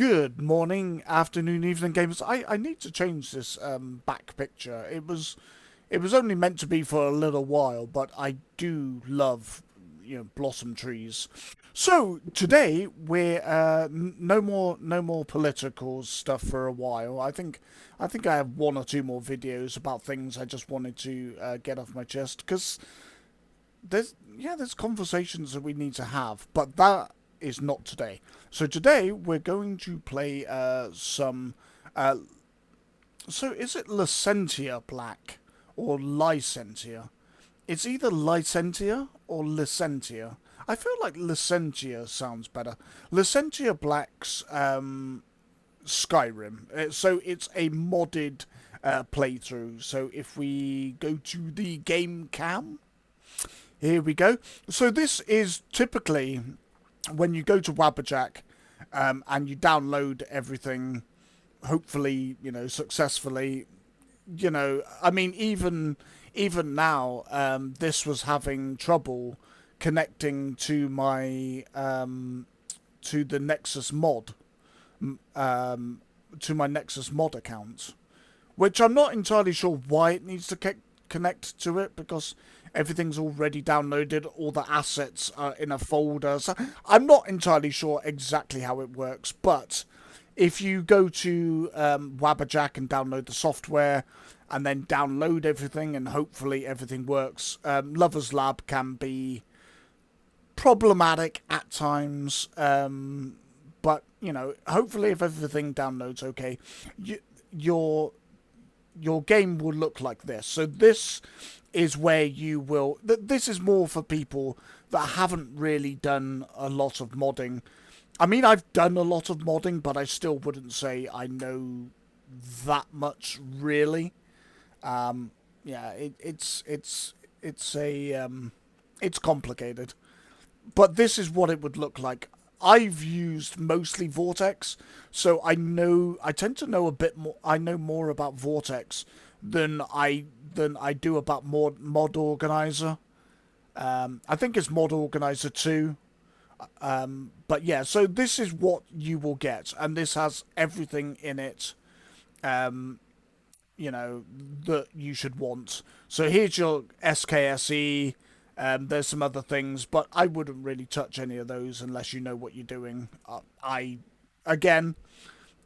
Good morning, afternoon, evening, gamers. I need to change this back picture. It was only meant to be for a little while, but I do love blossom trees. So today we're no more political stuff for a while. I think I have one or two more videos about things I just wanted to get off my chest because there's conversations that we need to have, but that is not today. So today we're going to play some. Uh, so is it Licentia Black or Licentia? It's either Licentia or Licentia. I feel like Licentia sounds better. Licentia Black's Skyrim. So it's a modded playthrough. So if we go to the game cam, here we go. So this is typically when you go to Wabberjack and you download everything, hopefully, successfully. I mean, even now, this was having trouble connecting to my to the Nexus mod, to my Nexus mod account, which I'm not entirely sure why it needs to connect to it because everything's already downloaded, all the assets are in a folder. So I'm not entirely sure exactly how it works, but if you go to Wabberjack and download the software and then download everything and hopefully everything works, Lover's Lab can be problematic at times, but hopefully if everything downloads okay, your your game will look like this. So this is where you will. This is more for people that haven't really done a lot of modding. I mean, I've done a lot of modding, but I still wouldn't say I know that much really. Yeah, it's complicated, but this is what it would look like. I've used mostly Vortex, so I tend to know a bit more. I know more about Vortex than I do about mod organizer. I think it's mod organizer 2. But yeah, so this is what you will get, and this has everything in it. Um, that you should want. So here's your SKSE. There's some other things, but I wouldn't really touch any of those unless you know what you're doing. Again,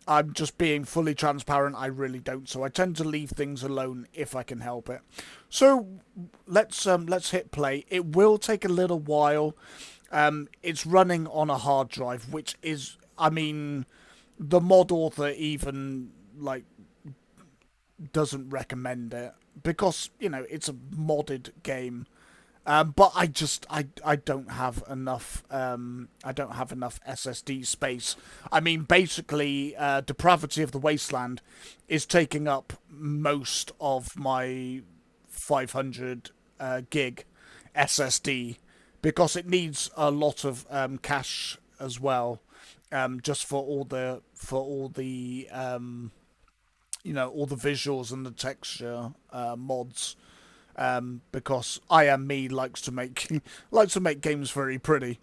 I'm just being fully transparent. I really don't, so I tend to leave things alone if I can help it. So let's hit play. It will take a little while. It's running on a hard drive, which is, I mean, the mod author even like doesn't recommend it because it's a modded game. But I don't have enough SSD space. I mean, basically, Depravity of the Wasteland is taking up most of my 500 gig SSD because it needs a lot of cache as well, just for all the visuals and the texture mods. Because I Am Me likes to make likes to make games very pretty.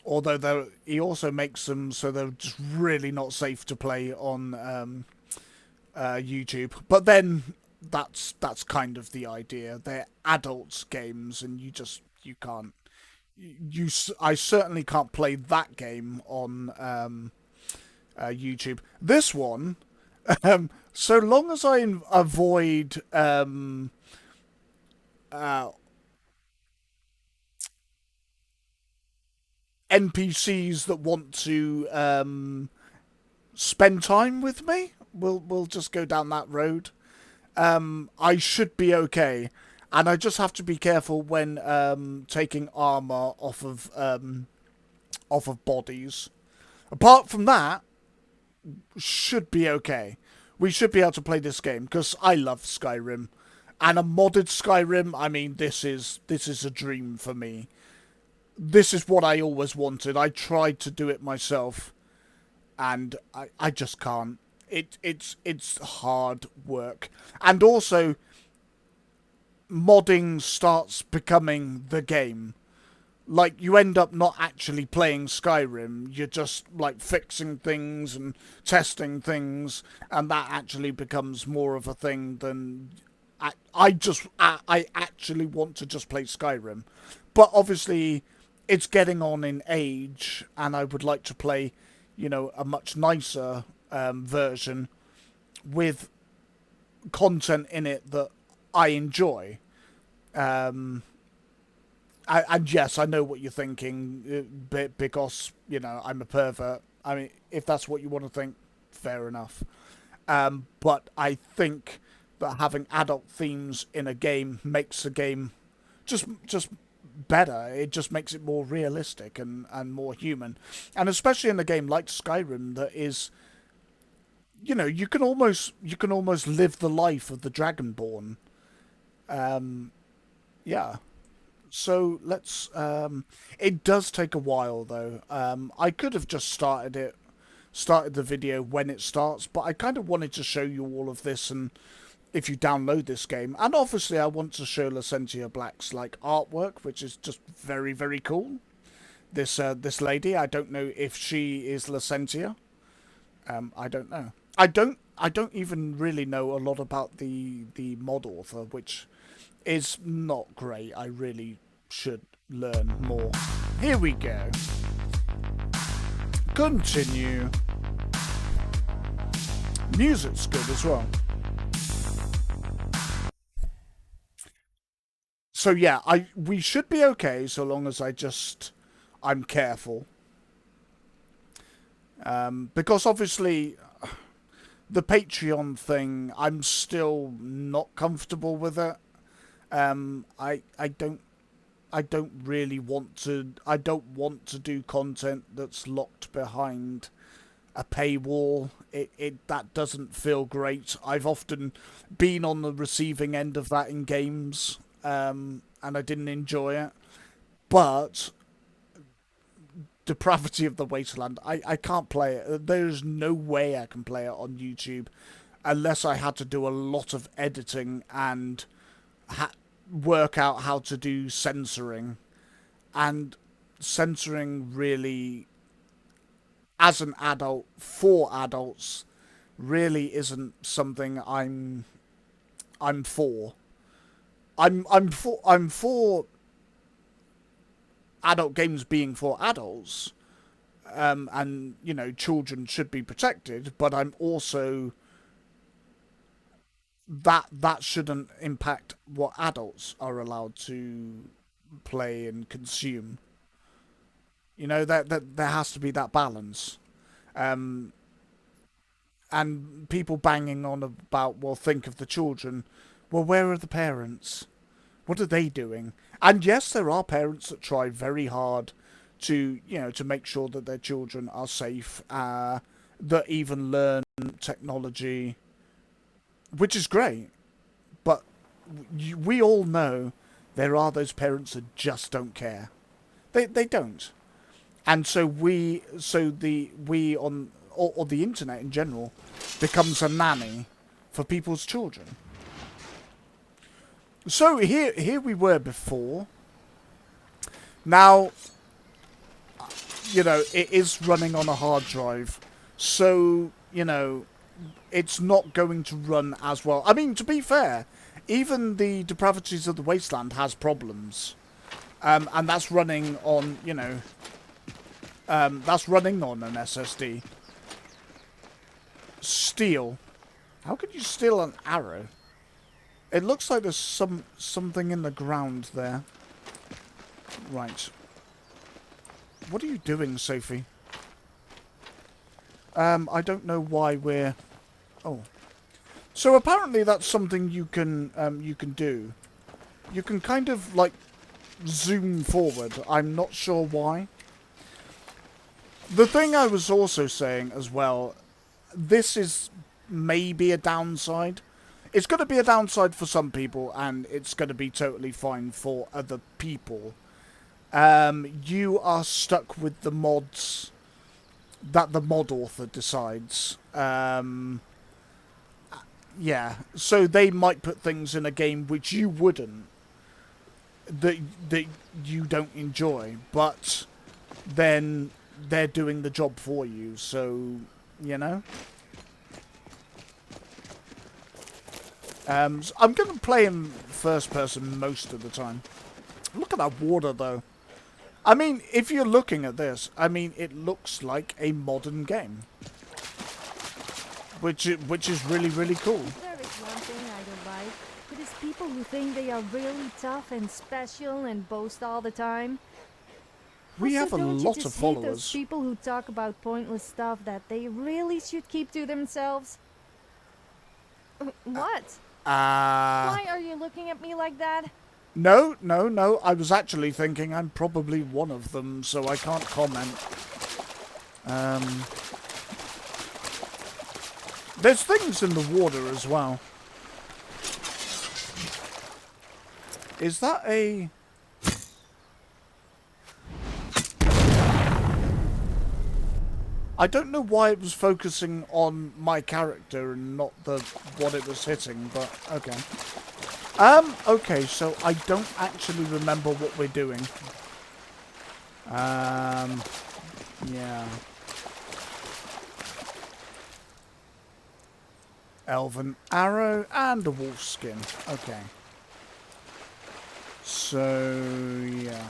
Although he also makes them so they're just really not safe to play on YouTube. But then that's kind of the idea. They're adults games, and you can't. I certainly can't play that game on YouTube. This one, so long as I avoid uh, NPCs that want to spend time with me, we'll just go down that road. I should be okay, and I just have to be careful when taking armor off of bodies. Apart from that, should be okay. We should be able to play this game because I love Skyrim, and a modded Skyrim. I mean, this is a dream for me. This is what I always wanted. I tried to do it myself, and I just can't. It's hard work, and also modding starts becoming the game. Like, you end up not actually playing Skyrim. You're just like fixing things and testing things, and that actually becomes more of a thing than I actually want to just play Skyrim. But obviously, it's getting on in age, and I would like to play, a much nicer version with content in it that I enjoy. Um, and yes, I know what you're thinking, because I'm a pervert. I mean, if that's what you want to think, fair enough. But I think that having adult themes in a game makes the game just better. It just makes it more realistic and more human, and especially in a game like Skyrim that is, you can almost live the life of the Dragonborn. Um, yeah. So let's. It does take a while though. I could have just started the video when it starts, but I kind of wanted to show you all of this, and if you download this game, and obviously I want to show Lacentia Black's like artwork, which is just very very cool. This lady, I don't know if she is Lacentia. I don't know. I don't even really know a lot about the mod author, which is not great. I really should learn more. Here we go. Continue. Music's good as well. So yeah, we should be okay so long as I'm careful. Because obviously the Patreon thing, I'm still not comfortable with it. I don't really want to. I don't want to do content that's locked behind a paywall. It that doesn't feel great. I've often been on the receiving end of that in games, and I didn't enjoy it. But Depravity of the Wasteland, I can't play it. There's no way I can play it on YouTube unless I had to do a lot of editing and work out how to do censoring. And censoring really, as an adult, for adults, really isn't something I'm for. I'm for adult games being for adults, and children should be protected. But I'm also that shouldn't impact what adults are allowed to play and consume. That there has to be that balance. Um, and people banging on about, well, think of the children. Well, where are the parents? What are they doing? And yes, there are parents that try very hard to make sure that their children are safe, that even learn technology, which is great. But we all know there are those parents that just don't care. They don't. And so we on or the internet in general becomes a nanny for people's children. So here we were before. Now, it is running on a hard drive, so it's not going to run as well. I mean, to be fair, even the Depravities of the Wasteland has problems, and that's running on that's running on an SSD. Steal. How could you steal an arrow? It looks like there's something in the ground there. Right. What are you doing, Sophie? I don't know why we're... Oh. So apparently that's something you can do. You can kind of, like, zoom forward. I'm not sure why. The thing I was also saying as well, this is maybe a downside. It's going to be a downside for some people, and it's going to be totally fine for other people. You are stuck with the mods that the mod author decides. Yeah, so they might put things in a game which you wouldn't. that that you don't enjoy, but then they're doing the job for you. So, you know. So I'm going to play in first person most of the time. Look at that water, though. I mean, if you're looking at this, I mean, it looks like a modern game. Which is really, really cool. There is one thing I don't like. It is people who think they are really tough and special and boast all the time. We Also, have a don't you lot just of hate those followers. people who talk about pointless stuff that they really should keep to themselves? What? Why are you looking at me like that? No, no, no. I was actually thinking I'm probably one of them, so I can't comment. There's things in the water as well. Is that a... I don't know why it was focusing on my character and not the what it was hitting, but okay. Okay, so I don't actually remember what we're doing. Yeah. Elven arrow and a wolf skin. Okay. So, yeah.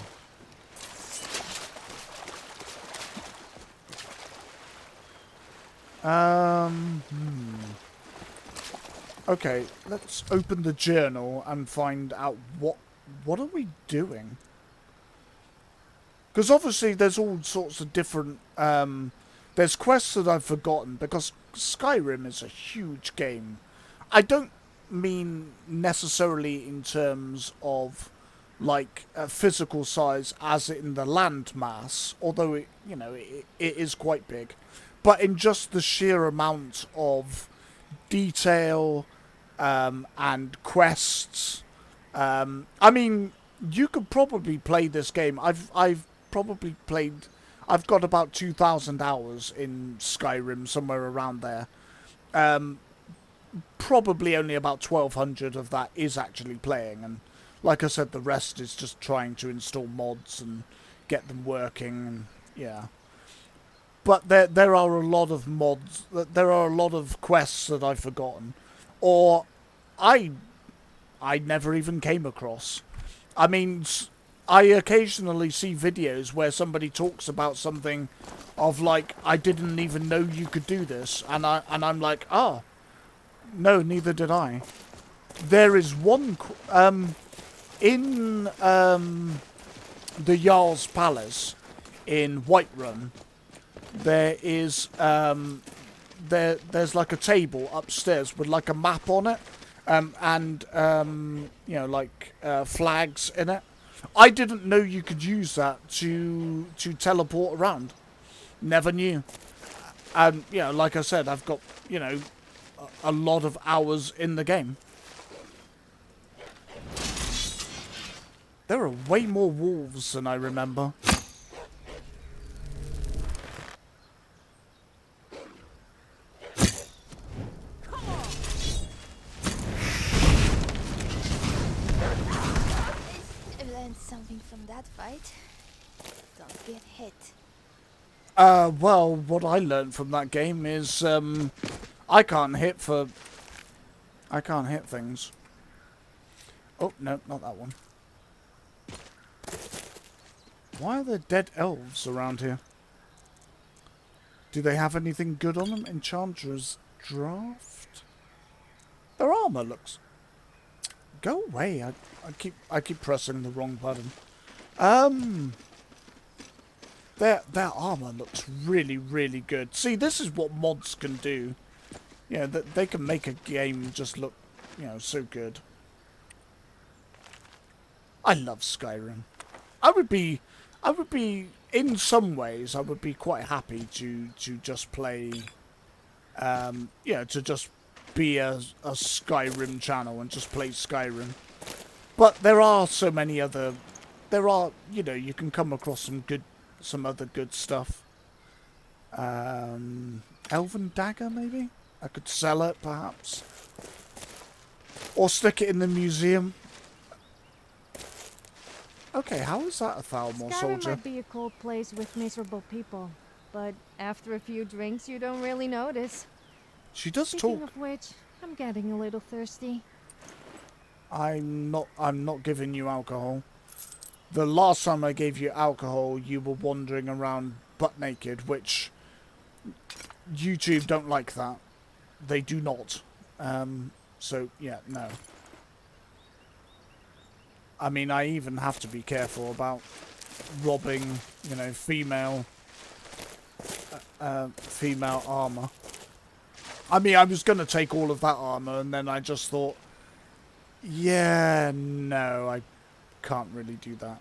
Okay, let's open the journal and find out what are we doing? Because obviously there's all sorts of different there's quests that I've forgotten because Skyrim is a huge game. I don't mean necessarily in terms of like physical size as in the land mass, although it is quite big, but in just the sheer amount of detail and quests. I mean, you could probably play this game. I've probably played. I've got about 2,000 hours in Skyrim, somewhere around there. Probably only about 1,200 of that is actually playing, and like I said, the rest is just trying to install mods and get them working. And yeah, but there are a lot of mods. There are a lot of quests that I've forgotten, or I never even came across. I mean, I occasionally see videos where somebody talks about something of like, I didn't even know you could do this, and I'm like, oh, no, neither did I. There is one in the Jarl's Palace in Whiterun. There is there's like a table upstairs with like a map on it. And like flags in it. I didn't know you could use that to teleport around. Never knew. And like I said, I've got a lot of hours in the game. There are way more wolves than I remember. Something from that fight. Don't get hit. Well, what I learned from that game is I can't hit things. Oh, no, not that one. Why are there dead elves around here? Do they have anything good on them? Enchantress Draft? Their armor looks... Go away. I keep pressing the wrong button. Their armor looks really, really good. See, this is what mods can do. Yeah, they can make a game just look, so good. I love Skyrim. I would be, in some ways, I would be quite happy to just play, to just be a Skyrim channel and just play Skyrim. But there are so many other, you can come across some other good stuff. Elven Dagger, maybe? I could sell it, perhaps. Or stick it in the museum. Okay, how is that a Thalmor Skyrim soldier? might be a cold place with miserable people, but after a few drinks, you don't really notice. She does Speaking talk. of which, I'm getting a little thirsty. I'm not giving you alcohol. The last time I gave you alcohol, you were wandering around butt naked, which YouTube don't like that. They do not. So yeah, no. I mean, I even have to be careful about robbing, you know, female armor. I mean, I was gonna take all of that armor, and then I just thought, yeah, no, I can't really do that.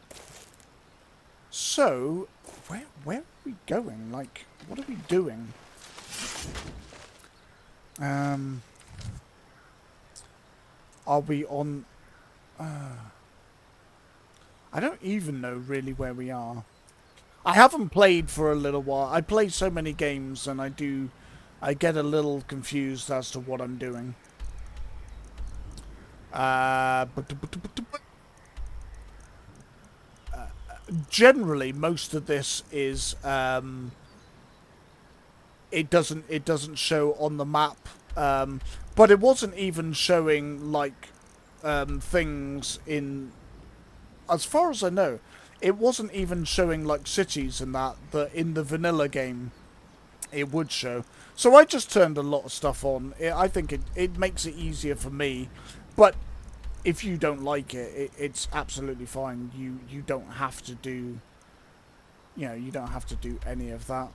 So, where are we going? Like, what are we doing? Are we on? I don't even know really where we are. I haven't played for a little while. I play so many games, and I get a little confused as to what I'm doing. Generally, most of this is it doesn't show on the map, but it wasn't even showing like things in, as far as I know, it wasn't even showing like cities and that in the vanilla game it would show. So I just turned a lot of stuff on. I think it makes it easier for me, but if you don't like it's absolutely fine. You don't have to do, you know, you don't have to do any of that.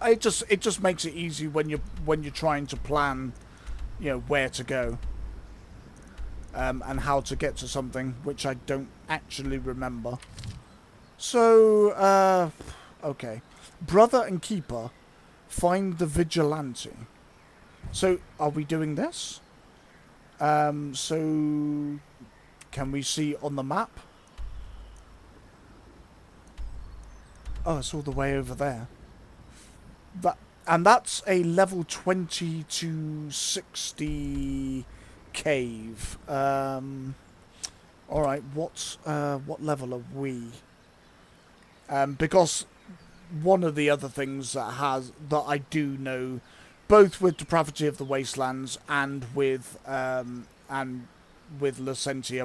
It just makes it easy when you're trying to plan, you know, where to go, and how to get to something, which I don't actually remember. So, okay, brother and keeper, find the vigilante. So, are we doing this? So can we see on the map? Oh, it's all the way over there. And that's a level 20 to 60 cave. All right, what level are we? Because one of the other things that I do know, both with Depravity of the Wastelands and with Licentia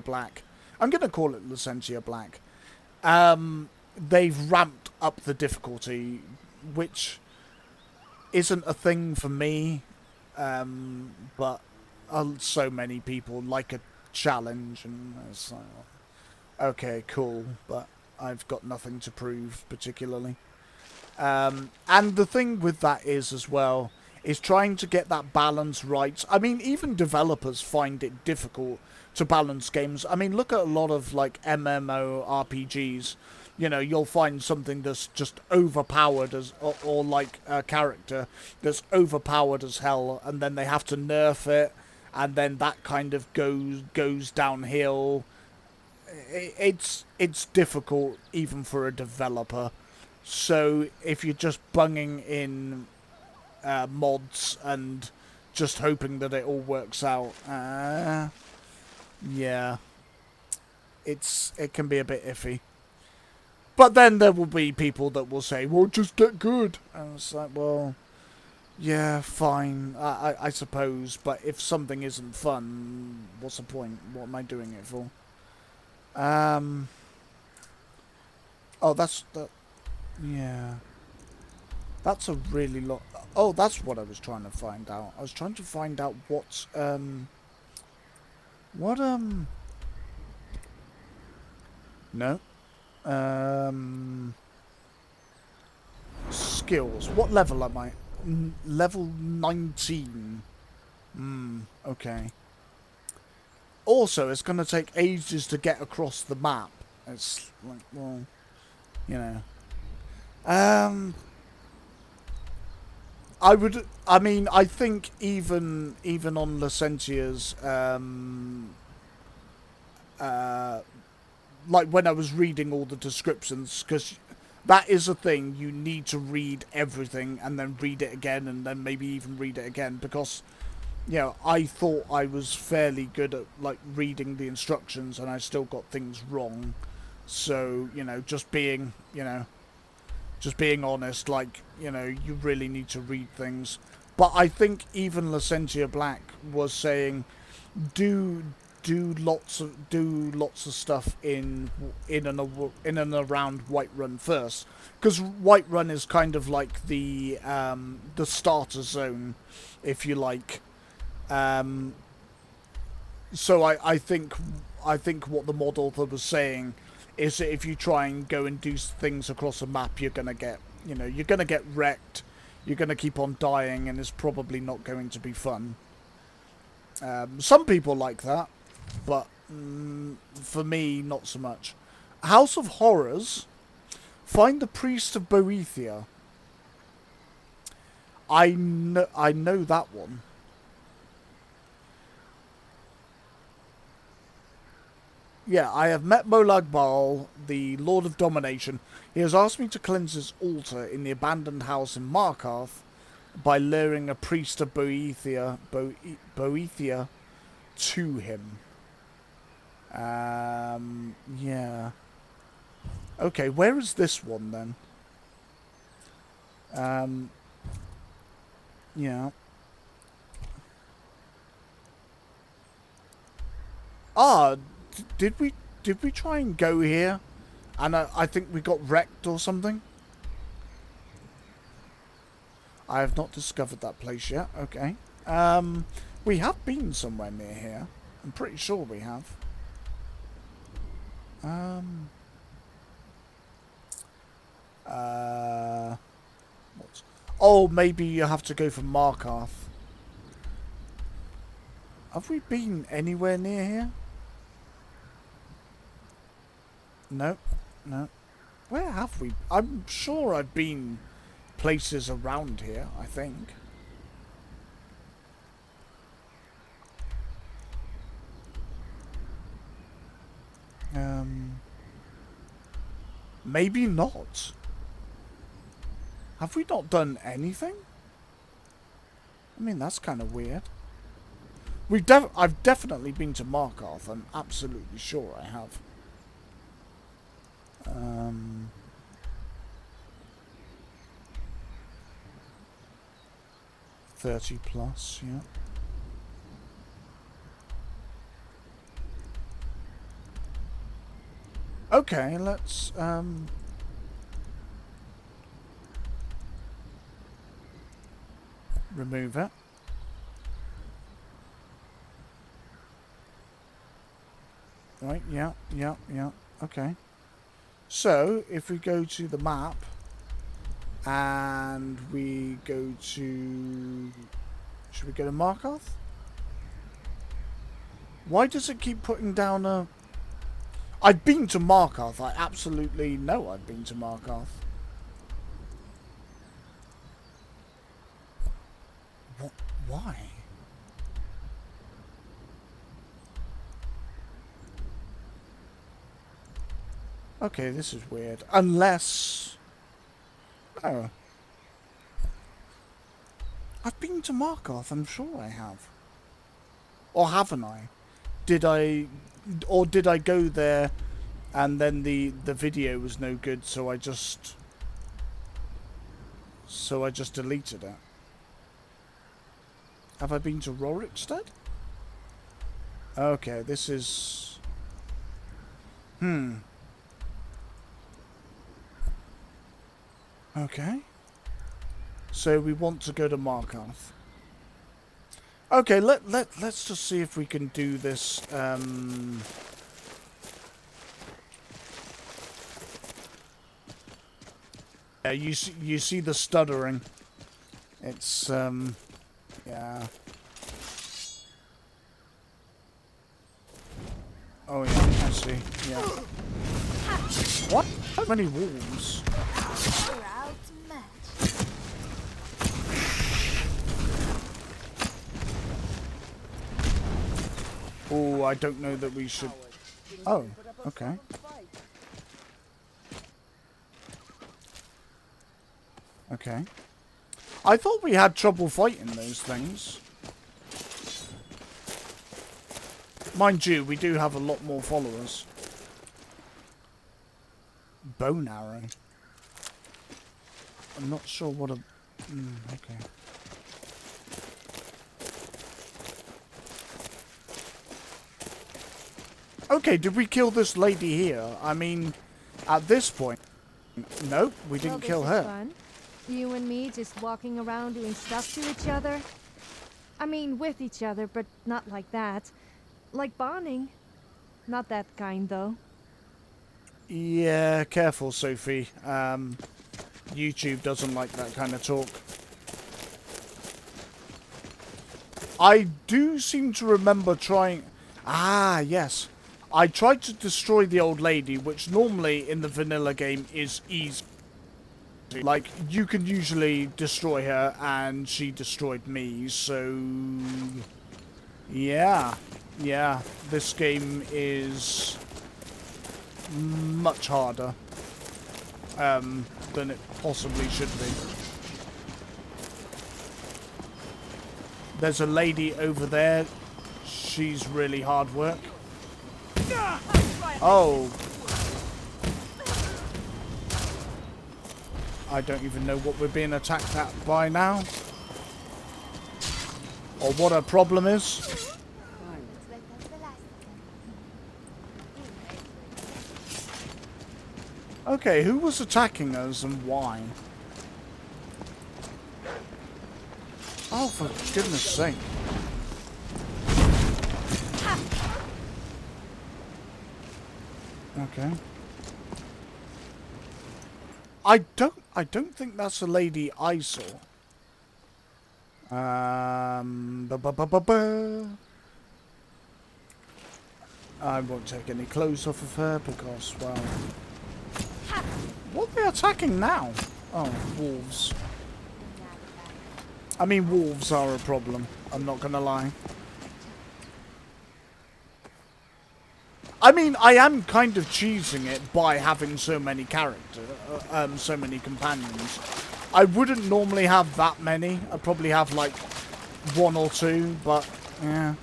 Black, I'm going to call it Licentia Black. They've ramped up the difficulty, which isn't a thing for me, but so many people like a challenge, and it's like, okay, cool, but I've got nothing to prove particularly. And the thing with that is as well is trying to get that balance right. I mean, even developers find it difficult to balance games. I mean, look at a lot of like MMORPGs. You know, you'll find something that's just overpowered or like a character that's overpowered as hell, and then they have to nerf it, and then that kind of goes downhill. It's difficult even for a developer. So if you're just bunging in mods and just hoping that it all works out, yeah, it can be a bit iffy. But then there will be people that will say, "Well, just get good," and it's like, well, yeah, fine, I suppose. But if something isn't fun, what's the point? What am I doing it for? Oh, that's that. Yeah. That's a really lot. Oh, that's what I was trying to find out. I was trying to find out what, no. Skills. What level am I? Level 19. Okay. Also, it's going to take ages to get across the map. It's like, well, you know. I mean, I think even on Licentia's, like when I was reading all the descriptions, because that is a thing, you need to read everything and then read it again and then maybe even read it again, because you know, I thought I was fairly good at like reading the instructions, and I still got things wrong. So, you know, just being honest, like, you know, you really need to read things. But I think even Lacentia Black was saying, do do lots of stuff in and around Whiterun first, because Whiterun is kind of like the starter zone, if you like. Um, so I think what the mod author was saying is that if you try and go and do things across a map, you're gonna get, you know, you're gonna get wrecked. You're gonna keep on dying, and it's probably not going to be fun. Some people like that, but for me, not so much. House of Horrors. Find the Priest of Boethia. I know that one. Yeah, I have met Molag Bal, the Lord of Domination. He has asked me to cleanse his altar in the abandoned house in Markarth by luring a priest of Boethia to him. Yeah. Okay, where is this one then? Yeah. Ah, did we try and go here? And I think we got wrecked or something. I have not discovered that place yet. Okay. We have been somewhere near here. I'm pretty sure we have. What? Oh, maybe you have to go from Markarth. Have we been anywhere near here? No, no. Where have we? I'm sure I've been places around here, I think. Maybe not. Have we not done anything? I mean, that's kind of weird. I've definitely been to Markarth. I'm absolutely sure I have. 30 plus, yeah. Okay, let's remove it. Right, yeah. Okay. So, if we go to the map and we go to... Should we go to Markarth? Why does it keep putting down a... I've been to Markarth. I absolutely know I've been to Markarth. What? Why? Okay, this is weird. Unless... Oh. I've been to Markarth, I'm sure I have. Or haven't I? Did I... Or did I go there and then the video was no good, so I just... So I just deleted it. Have I been to Rorikstead? Okay, this is... Okay. So we want to go to Markarth. Okay, let's just see if we can do this. Yeah, you see the stuttering. It's yeah. Oh yeah, I see. Yeah. What? How many wolves? We're out to match. Oh, I don't know that we should... Oh, okay. Okay. I thought we had trouble fighting those things. Mind you, we do have a lot more followers. Bone arrow. I'm not sure what a... okay. Okay, did we kill this lady here? I mean, at this point... Nope, we didn't kill her. Fun. You and me just walking around doing stuff to each other. I mean, with each other, but not like that. Like bonding. Not that kind, though. Yeah, careful, Sophie. YouTube doesn't like that kind of talk. I do seem to remember trying... Ah, yes. I tried to destroy the old lady, which normally in the vanilla game is easy. Like, you can usually destroy her, and she destroyed me, so... Yeah. Yeah, this game is much harder than it possibly should be. There's a lady over there. She's really hard work. Oh. I don't even know what we're being attacked at by now. Or what our problem is. Looks like that's the last of them. Okay, who was attacking us and why? Oh, for goodness sake. Okay. I don't think that's a lady I saw. I won't take any clothes off of her because, well... What are they attacking now? Oh, wolves. I mean, wolves are a problem. I'm not gonna lie. I mean, I am kind of choosing it by having so many so many companions. I wouldn't normally have that many. I'd probably have like 1 or 2, but yeah.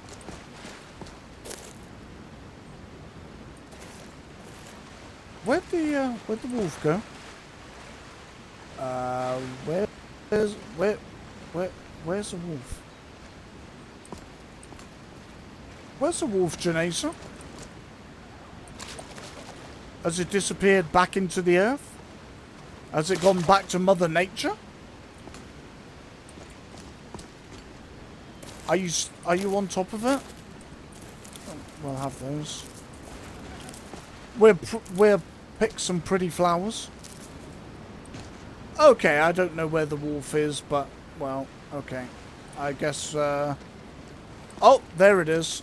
Where'd the wolf go? Where's the wolf? Where's the wolf, Janessa? Has it disappeared back into the earth? Has it gone back to Mother Nature? Are you on top of it? Oh, we'll have those. We'll pick some pretty flowers. Okay, I don't know where the wolf is, but well, okay. I guess. Oh, there it is.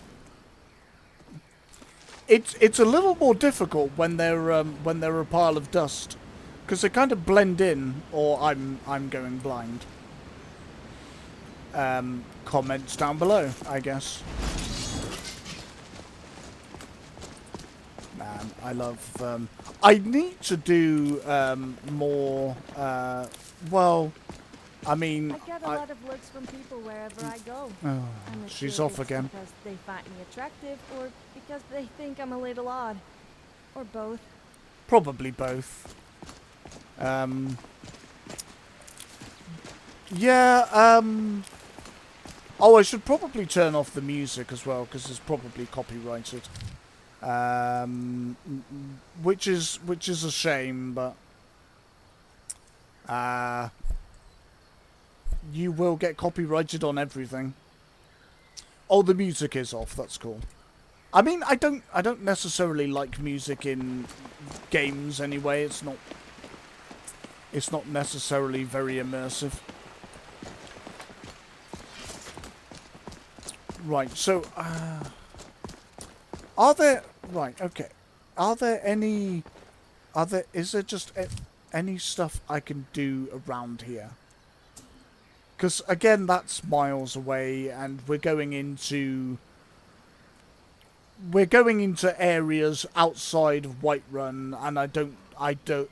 It's a little more difficult when they're a pile of dust, because they kind of blend in. Or I'm going blind. Comments down below, I guess. Man, I love. I need to do more. Well, I mean, I get a lot of looks from people wherever I go. Oh, I'm not she's sure off if it's again. because they find me attractive or because they think I'm a little odd. Or both. Probably both. Yeah, oh, I should probably turn off the music as well, because it's probably copyrighted. Which is a shame, but you will get copyrighted on everything. Oh, the music is off. That's cool. I mean, I don't necessarily like music in games anyway. It's not necessarily very immersive. Right, so are there is there just any stuff I can do around here? Because again, that's miles away, and we're going into areas outside of Whiterun, and I do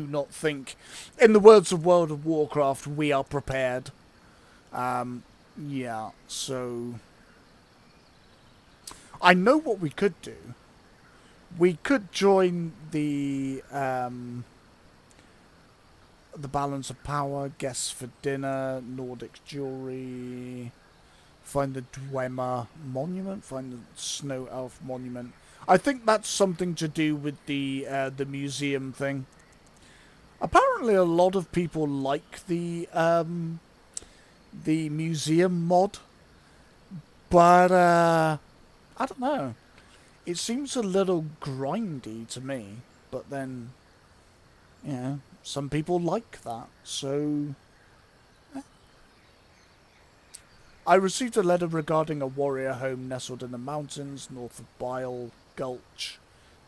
not think, in the words of World of Warcraft, we are prepared. Yeah, so I know what we could do. We could join the balance of power, guests for dinner, Nordic jewelry, find the Dwemer monument, find the snow elf monument. I think that's something to do with the museum thing. Apparently, a lot of people like the museum mod, but I don't know. It seems a little grindy to me, but then, you know, some people like that, so... I received a letter regarding a warrior home nestled in the mountains north of Bile Gulch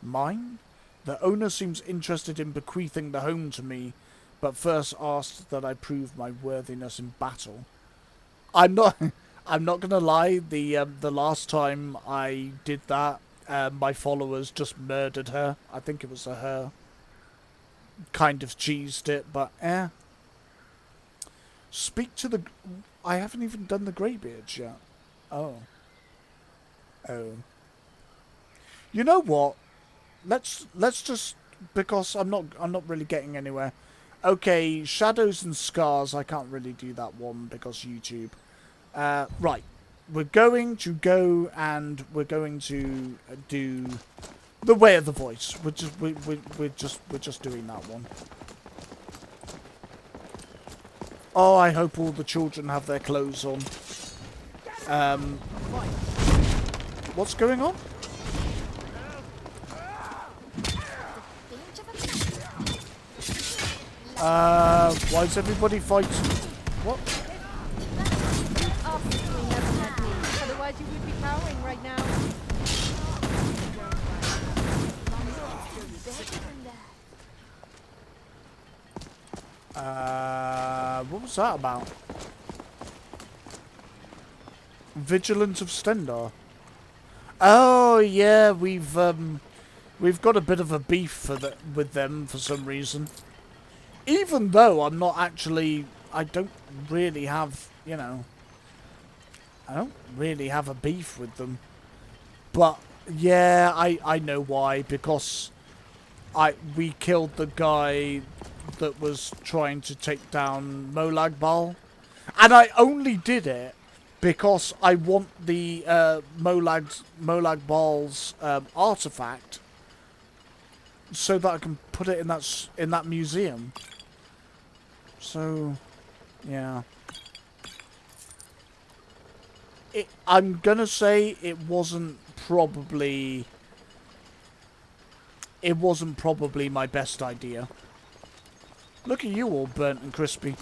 Mine. The owner seems interested in bequeathing the home to me, but first asked that I prove my worthiness in battle. I'm not gonna lie, the last time I did that, my followers just murdered her. I think it was a her. Kind of cheesed it, but Speak to the... I haven't even done the Greybeards yet. Oh. You know what? Let's just... Because I'm not really getting anywhere. Okay, Shadows and Scars, I can't really do that one because YouTube. Right. We're going to go and we're going to do the Way of the Voice. We're just doing that one. Oh, I hope all the children have their clothes on. What's going on? Why is everybody fighting? What? Obviously never met me. Otherwise you would be cowering right now. What was that about? Vigilant of Stendar. Oh yeah, we've got a bit of a beef with them for some reason. Even though I'm not actually, I don't really have, you know, I don't really have a beef with them. But yeah, I know why, because we killed the guy that was trying to take down Molag Bal. And I only did it because I want the Molag Bal's artifact so that I can put it in that museum. So, yeah. I'm gonna say it wasn't probably my best idea. Look at you all burnt and crispy.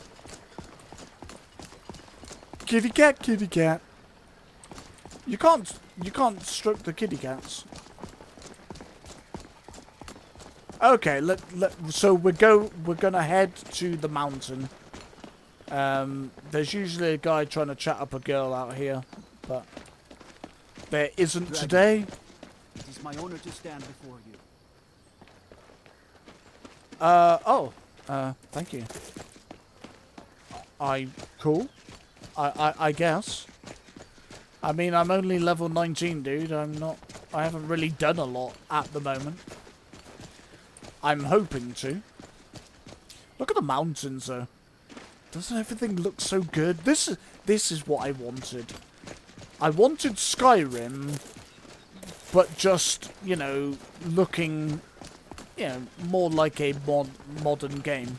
Kitty cat, kitty cat. You can't stroke the kitty cats. Okay, so we're gonna head to the mountain. There's usually a guy trying to chat up a girl out here, but there isn't Dragon, today. it is my honor to stand before you. Thank you. Cool. I guess. I mean, I'm only level 19, dude. I haven't really done a lot at the moment. I'm hoping to. Look at the mountains, though. Doesn't everything look so good? This is what I wanted. I wanted Skyrim, but just, you know, looking, you know, more like a modern game.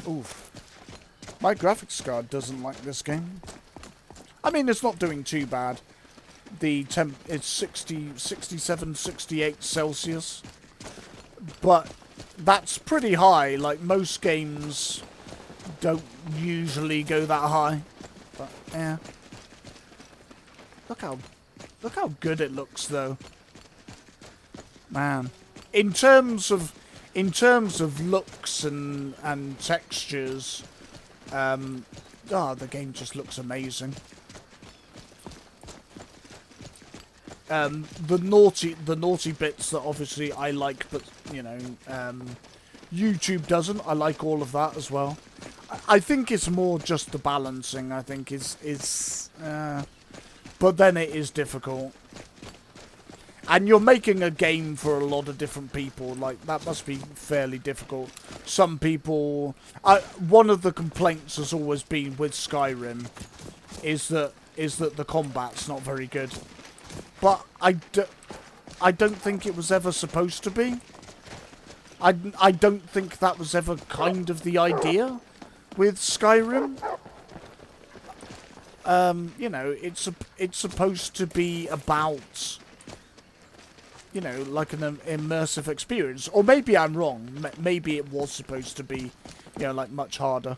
Oof. My graphics card doesn't like this game. I mean, it's not doing too bad. The temp is 67, 68 Celsius. But that's pretty high. Like, most games don't usually go that high. But, yeah. Look how good it looks, though. Man. In terms of looks and textures, the game just looks amazing. The naughty bits that obviously I like, but you know, YouTube doesn't. I like all of that as well. I think it's more just the balancing. I think but then it is difficult. And you're making a game for a lot of different people. Like, that must be fairly difficult. Some people... one of the complaints has always been with Skyrim is that the combat's not very good. But I don't think it was ever supposed to be. I don't think that was ever kind of the idea with Skyrim. You know, it's supposed to be about... you know, like an immersive experience. Or maybe I'm wrong. Maybe it was supposed to be, you know, like much harder.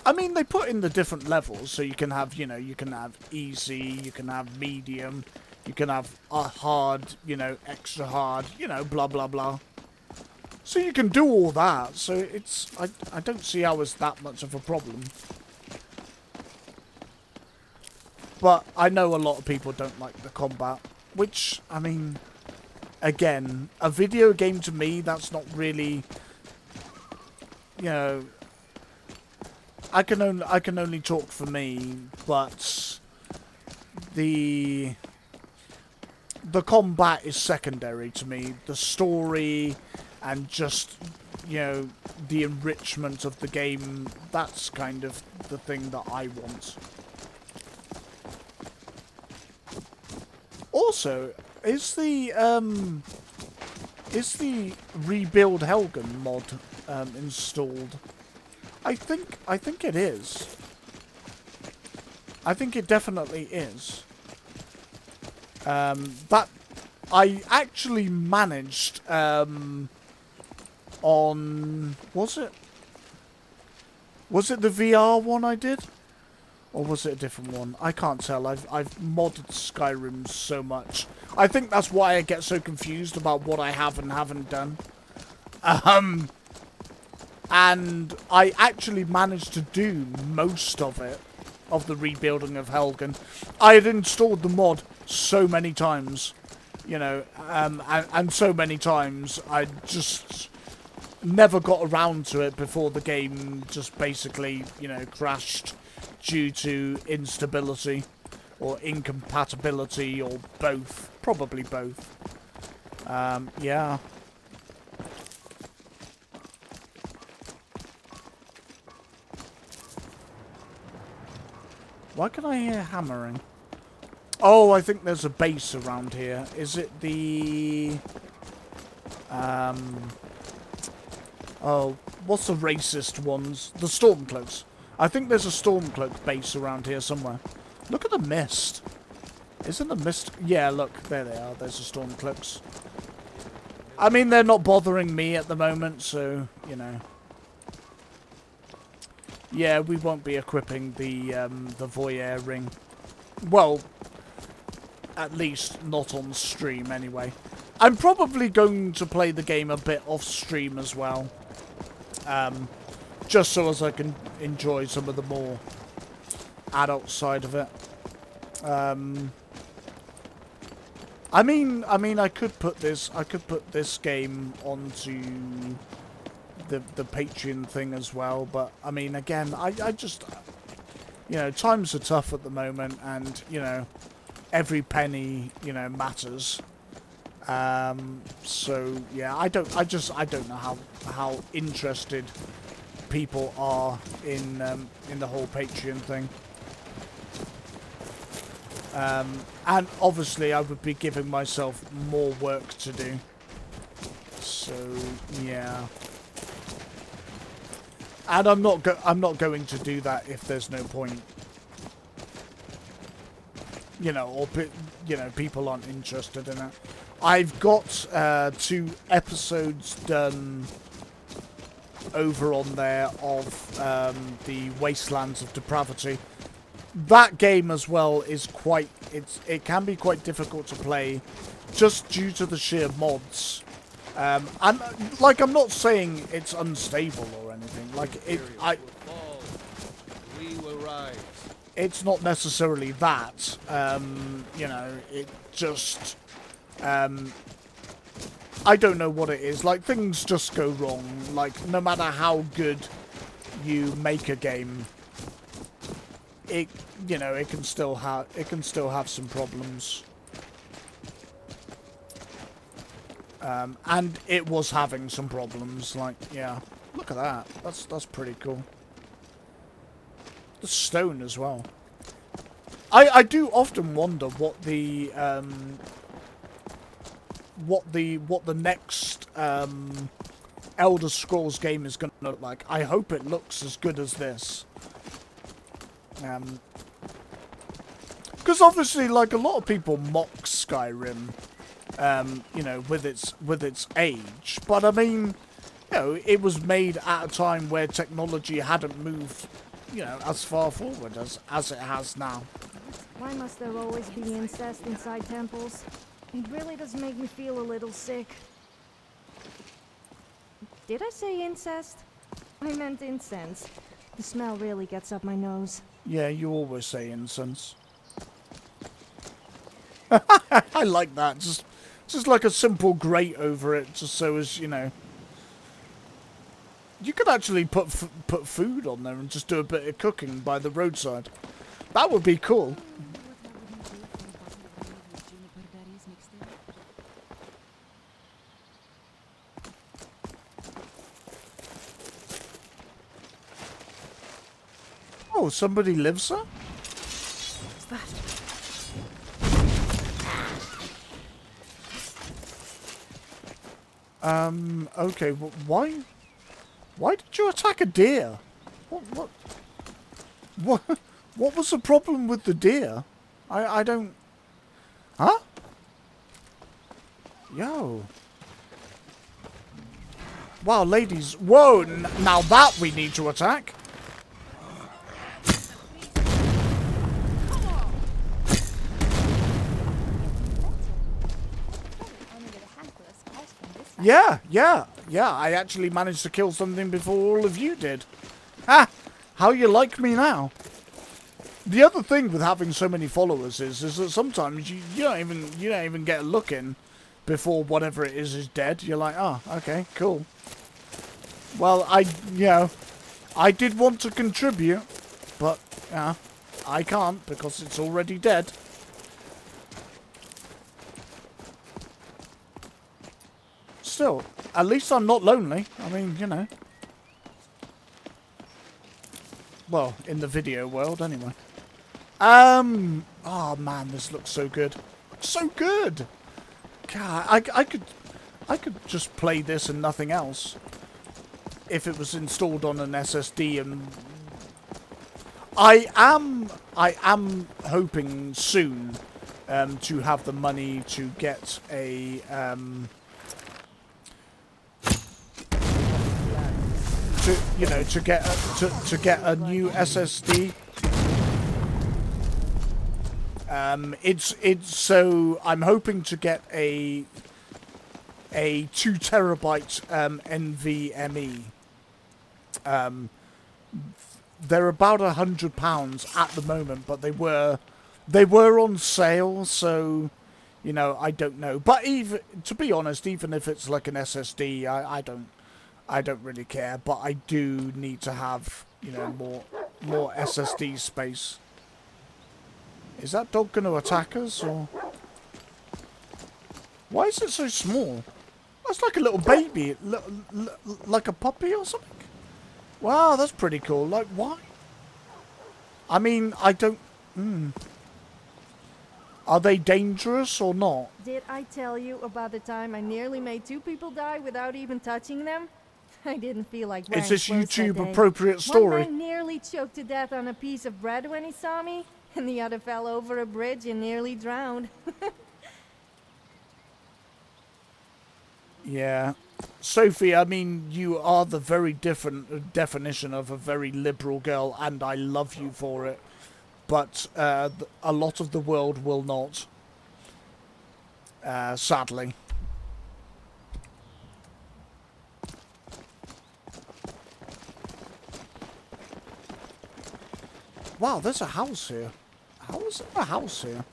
I mean, they put in the different levels, so you can have, you know, you can have easy, you can have medium, you can have a hard, you know, extra hard, you know, blah, blah, blah. So you can do all that, so it's, I don't see how it's that much of a problem. But I know a lot of people don't like the combat. Which, I mean, again, a video game to me, that's not really, you know, I can only talk for me, but the combat is secondary to me. The story and just, you know, the enrichment of the game, that's kind of the thing that I want. Also, is the Rebuild Helgen mod installed? I think it is. I think it definitely is. That I actually managed on, was it the VR one I did? Or was it a different one? I can't tell. I've modded Skyrim so much. I think that's why I get so confused about what I have and haven't done. And I actually managed to do most of it, of the rebuilding of Helgen. I had installed the mod so many times, you know, and so many times I just never got around to it before the game just basically, you know, crashed. Due to instability or incompatibility or both. Probably both. Yeah. Why can I hear hammering? Oh, I think there's a base around here. Is it the... Oh, what's the racist ones? The Stormcloaks. I think there's a Stormcloak base around here somewhere. Look at the mist. Isn't the mist... Yeah, look. There they are. There's the Stormcloaks. I mean, they're not bothering me at the moment, so, you know. Yeah, we won't be equipping the Voyeur ring. Well, at least not on stream, anyway. I'm probably going to play the game a bit off stream as well. Just so as I can enjoy some of the more adult side of it. I mean, I could put this game onto the Patreon thing as well, but I mean, again, I just, you know, times are tough at the moment, and you know, every penny, you know, matters. So yeah, I don't know how interested people are in the whole Patreon thing. And obviously I would be giving myself more work to do. So yeah. And I'm not going to do that if there's no point. You know, or you know, people aren't interested in it. I've got 2 episodes done over on there of the Wastelands of Depravity. That game as well is quite... It can be quite difficult to play just due to the sheer mods. And like, I'm not saying it's unstable or anything. Like, we will rise. It's not necessarily that. You know, it just... I don't know what it is. Like, things just go wrong. Like, no matter how good you make a game, it it can still have some problems. And it was having some problems. Like, yeah, look at that. That's pretty cool. The stone as well. I do often wonder what the next Elder Scrolls game is going to look like. I hope it looks as good as this. Because obviously, like, a lot of people mock Skyrim, with its age. But I mean, it was made at a time where technology hadn't moved, as far forward as it has now. Why must there always be incest inside temples? It really does make me feel a little sick. Did I say incest? I meant incense. The smell really gets up my nose. Yeah, you always say incense. I like that. Just like a simple grate over it, just so as, You could actually put food on there and just do a bit of cooking by the roadside. That would be cool. Oh, somebody lives there? What's that? Okay, why did you attack a deer? What was the problem with the deer? I don't... Huh? Yo. Wow, ladies. Whoa, now that we need to attack. Yeah, I actually managed to kill something before all of you did. Ah, how you like me now? The other thing with having so many followers is that sometimes you don't even get a look in before whatever it is dead. You're like, oh, okay, cool. Well, I did want to contribute, but I can't because it's already dead. Still, at least I'm not lonely. I mean, Well, in the video world, anyway. Oh man, this looks so good. So good! God, I could just play this and nothing else. If it was installed on an SSD and... I am hoping soon to have the money to get a... to get a new SSD. It's so I'm hoping to get a 2 terabyte NVMe. They're about £100 at the moment, but they were on sale, so I don't know. But even to be honest, even if it's like an SSD, I don't really care, but I do need to have, more SSD space. Is that dog going to attack us, or... Why is it so small? That's like a little baby, like a puppy or something. Wow, that's pretty cool. Like, why? I mean, I don't... Are they dangerous or not? Did I tell you about the time I nearly made 2 people die without even touching them? I didn't feel like wearing Is this clothes that YouTube day. appropriate story? One man nearly choked to death on a piece of bread when he saw me, and the other fell over a bridge and nearly drowned. Yeah. Sophie, I mean, you are the very different definition of a very liberal girl, and I love you for it. But a lot of the world will not. Sadly. Wow, there's a house here. How is there a house here?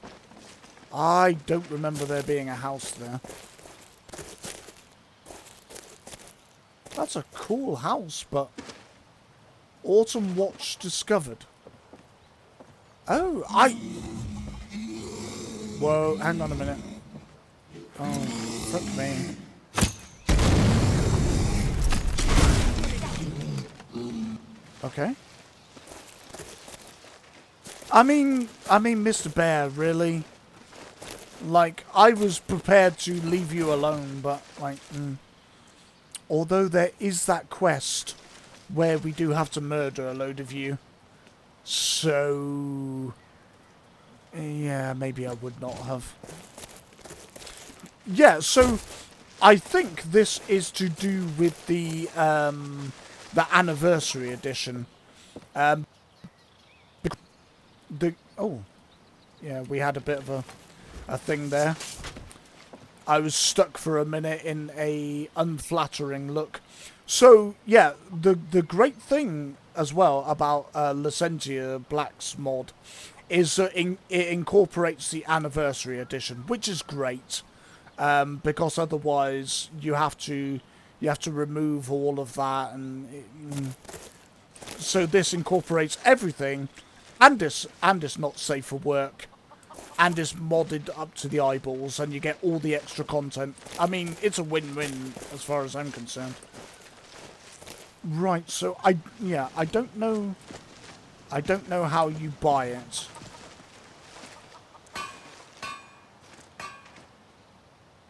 I don't remember there being a house there. That's a cool house, but... Autumn Watch discovered. Oh, Whoa, hang on a minute. Oh, fuck me. Okay. I mean, Mr. Bear, really? Like, I was prepared to leave you alone, but, like, although there is that quest where we do have to murder a load of you. So, yeah, maybe I would not have. Yeah, so I think this is to do with the anniversary edition. Oh, yeah, we had a bit of a thing there. I was stuck for a minute in a unflattering look. So yeah, the great thing as well about Licentia Black's mod is that it incorporates the anniversary edition, which is great, because otherwise you have to remove all of that, and so this incorporates everything, and it's not safe for work, and it's modded up to the eyeballs, and you get all the extra content. I mean, it's a win-win as far as I'm concerned. Right, so I don't know how you buy it.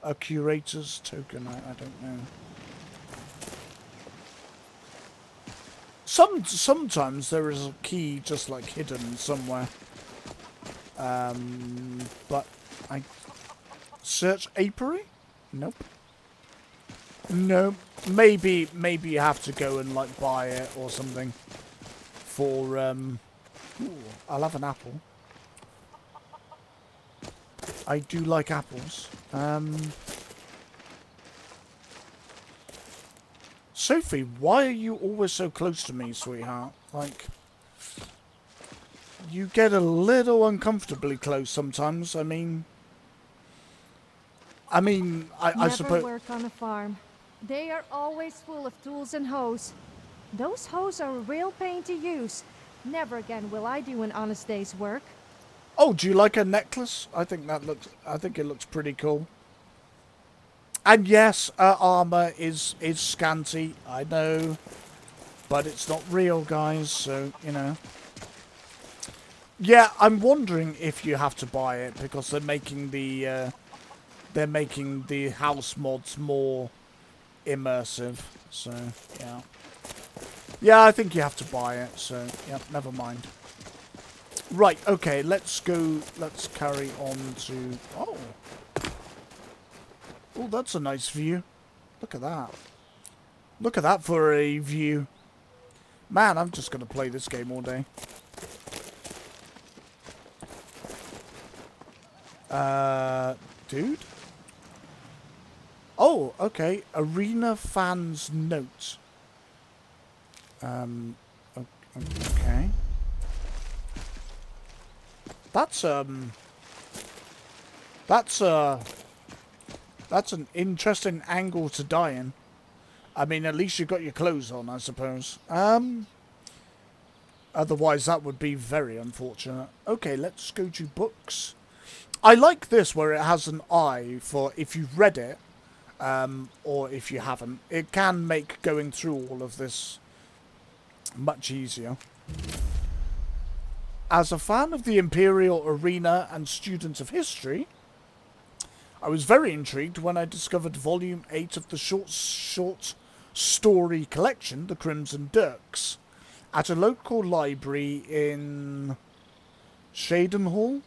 A curator's token, I don't know. Sometimes there is a key just like hidden somewhere. But I search apiary? Nope. No, maybe you have to go and like buy it or something for ooh, I'll have an apple. I do like apples. Sophie, why are you always so close to me, sweetheart? Like, you get a little uncomfortably close sometimes. I suppose. Never work on a farm. They are always full of tools and hoes. Those hoes are a real pain to use. Never again will I do an honest day's work. Oh, do you like a necklace? I think it looks pretty cool. And yes, armor is scanty. I know, but it's not real, guys. So you know. Yeah, I'm wondering if you have to buy it because they're making the house mods more immersive. So yeah, I think you have to buy it. So yeah, never mind. Right, okay, let's go. Let's carry on to. Oh, that's a nice view. Look at that. Look at that for a view. Man, I'm just gonna play this game all day. Dude? Oh, okay. Arena fans note. Okay. That's an interesting angle to die in. I mean, at least you got your clothes on, I suppose. Otherwise, that would be very unfortunate. Okay, let's go to books. I like this where it has an eye for if you've read it, or if you haven't. It can make going through all of this much easier. As a fan of the Imperial Arena and student of history, I was very intrigued when I discovered Volume 8 of the short story collection, The Crimson Dirks, at a local library in Shadenhall.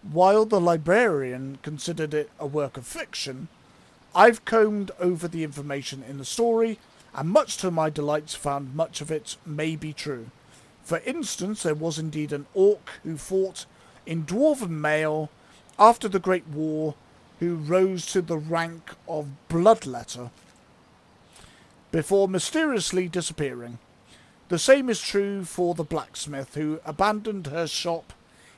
While the librarian considered it a work of fiction, I've combed over the information in the story, and much to my delight found much of it may be true. For instance, there was indeed an orc who fought in Dwarven mail after the Great War, who rose to the rank of Bloodletter before mysteriously disappearing. The same is true for the blacksmith who abandoned her shop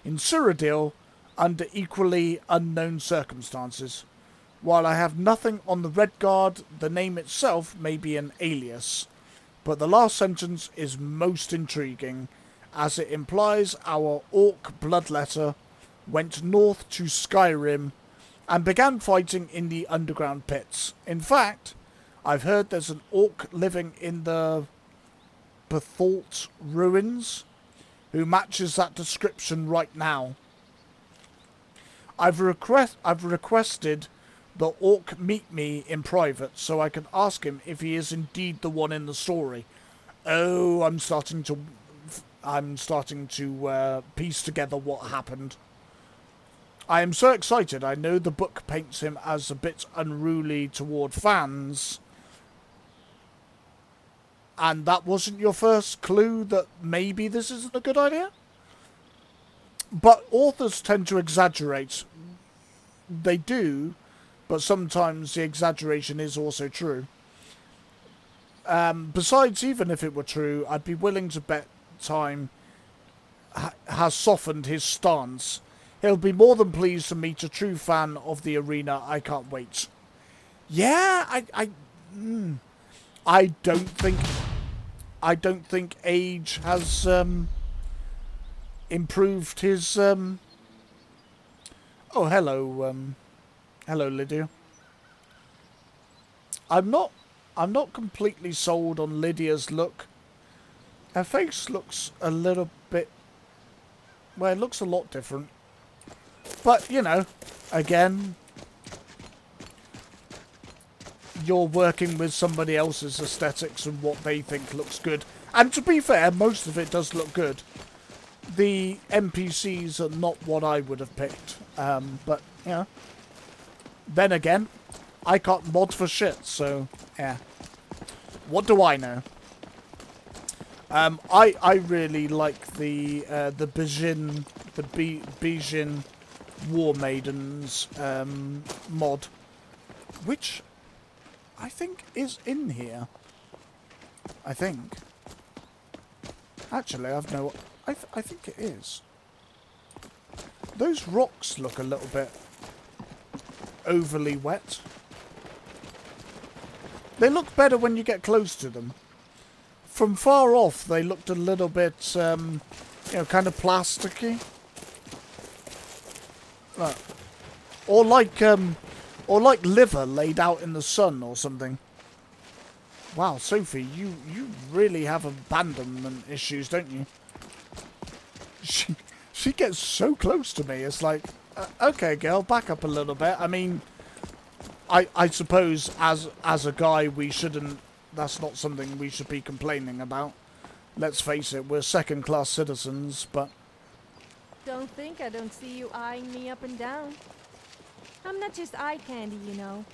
in Cyrodiil under equally unknown circumstances. While I have nothing on the Redguard, the name itself may be an alias. but the last sentence is most intriguing, as it implies our orc bloodletter went north to Skyrim and began fighting in the underground pits. In fact, I've heard there's an orc living in the Bethalt ruins who matches that description right now. I've requested the orc meet me in private so I can ask him if he is indeed the one in the story. Oh, I'm starting to piece together what happened. I am so excited. I know the book paints him as a bit unruly toward fans. And that wasn't your first clue that maybe this isn't a good idea? But authors tend to exaggerate. They do, but sometimes the exaggeration is also true. Besides, even if it were true, I'd be willing to bet time has softened his stance. He'll be more than pleased to meet a true fan of the arena. I can't wait. Yeah, I don't think age has improved his Oh, hello Lydia. I'm not completely sold on Lydia's look. Her face looks a little bit, well, it looks a lot different. But, you know, again, you're working with somebody else's aesthetics and what they think looks good. And to be fair, most of it does look good. The NPCs are not what I would have picked. But, you know, then again, I can't mod for shit, so, yeah. What do I know? I really like the Bijin War Maidens mod, which I think is in here. I think. Actually, I think it is. Those rocks look a little bit overly wet. They look better when you get close to them. From far off, they looked a little bit, you know, kind of plasticky. Look. Or like liver laid out in the sun or something. Wow, Sophie, you really have abandonment issues, don't you? She gets so close to me. It's like, okay, girl, back up a little bit. I mean, I suppose as a guy, we shouldn't. That's not something we should be complaining about. Let's face it, we're second-class citizens, but... Don't think I don't see you eyeing me up and down. I'm not just eye candy, you know.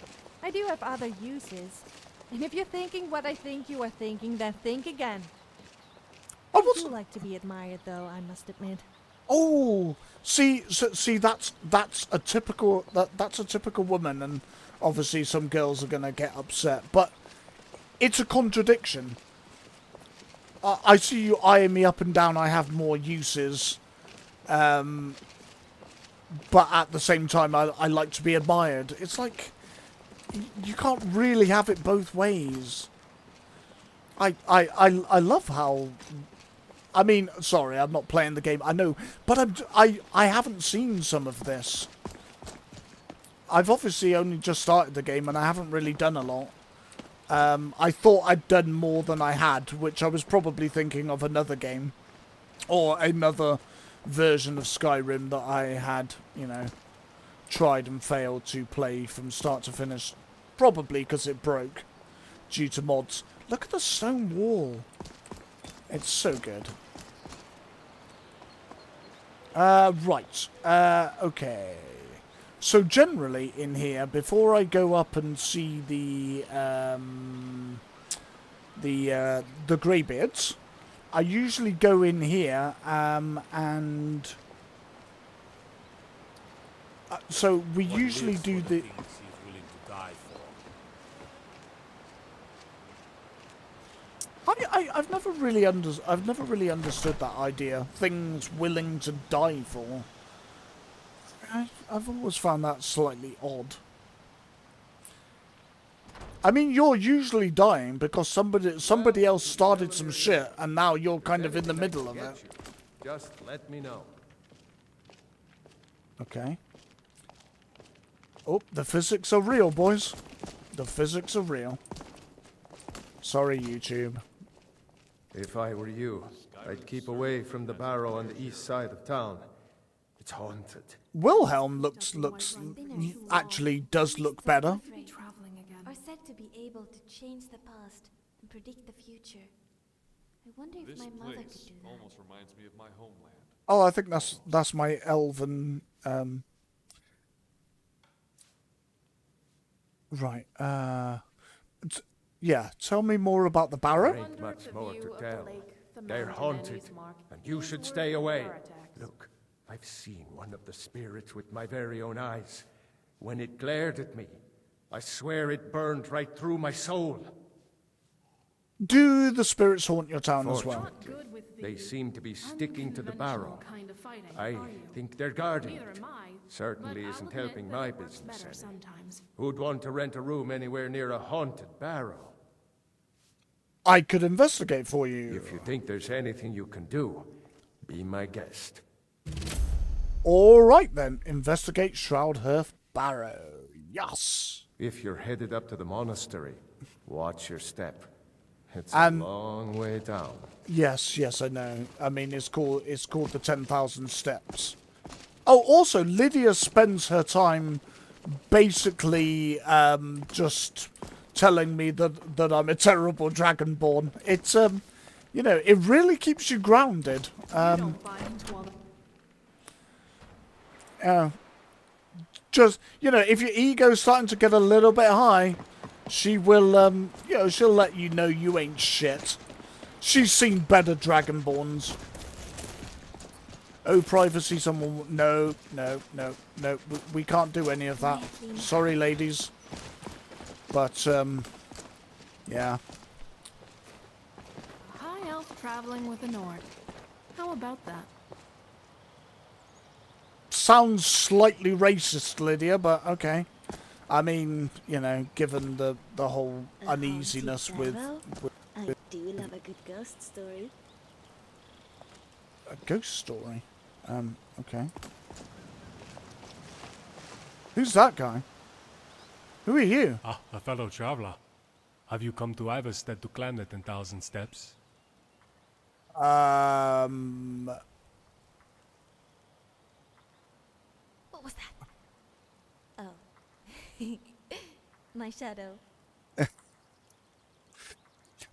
I do have other uses. And if you're thinking what I think you are thinking, then think again. I do like to be admired, though, I must admit. Oh, see, that's a typical that's a typical woman, and obviously some girls are gonna get upset, but it's a contradiction. I see you eyeing me up and down. I have more uses, but at the same time, I like to be admired. It's like you can't really have it both ways. I love how. I mean, sorry, I'm not playing the game. I know, but I haven't seen some of this. I've obviously only just started the game, and I haven't really done a lot. I thought I'd done more than I had, which I was probably thinking of another game. Or another version of Skyrim that I had, you know, tried and failed to play from start to finish. Probably because it broke due to mods. Look at the stone wall. It's so good. Right. Okay. So generally in here, before I go up and see the Greybeards, I usually go in here and so we usually do the. I've never really understood that idea. Things willing to die for. I've always found that slightly odd. I mean, you're usually dying because somebody else started some shit, and now you're kind of in the middle of it. Just let me know. Okay. Oh, the physics are real, boys. The physics are real. Sorry, YouTube. If I were you, I'd keep away from the barrow on the east side of town. It's haunted. Wilhelm actually does look better. Are said to be able to change the past and predict the future. I wonder if This my mother could place do that. almost reminds me of my homeland. Oh, I think that's my elven. Right. Yeah. Tell me more about the There barrow. ain't much more to tell. They're haunted, and you should stay away. Look, I've seen one of the spirits with my very own eyes. When it glared at me, I swear it burned right through my soul. Do the spirits haunt your town as well? Fortunately, they seem to be sticking to the barrow. I think they're guarding it. Certainly isn't helping my business any. Who'd want to rent a room anywhere near a haunted barrow? I could investigate for you. If you think there's anything you can do, be my guest. All right then. Investigate Shroudhearth Barrow. Yes. If you're headed up to the monastery, watch your step. It's And- a long way down. Yes, I know. I mean, it's called the 10,000 Steps. Oh, also, Lydia spends her time basically just telling me that I'm a terrible dragonborn. It's you know, it really keeps you grounded. Just, you know, if your ego's starting to get a little bit high, she will you know, she'll let you know you ain't shit. She's seen better dragonborns. Oh, privacy, someone... No. We can't do any of that. Sorry, ladies. But, yeah. High elf traveling with a Nord. How about that? Sounds slightly racist, Lydia, but okay. I mean, you know, given the whole uneasiness with I do love a good ghost story. a ghost story. Okay. Who's that guy? Who are you? Ah, a fellow traveler. Have you come to Iverstead to climb the 10,000 steps? What was that? Oh. My shadow.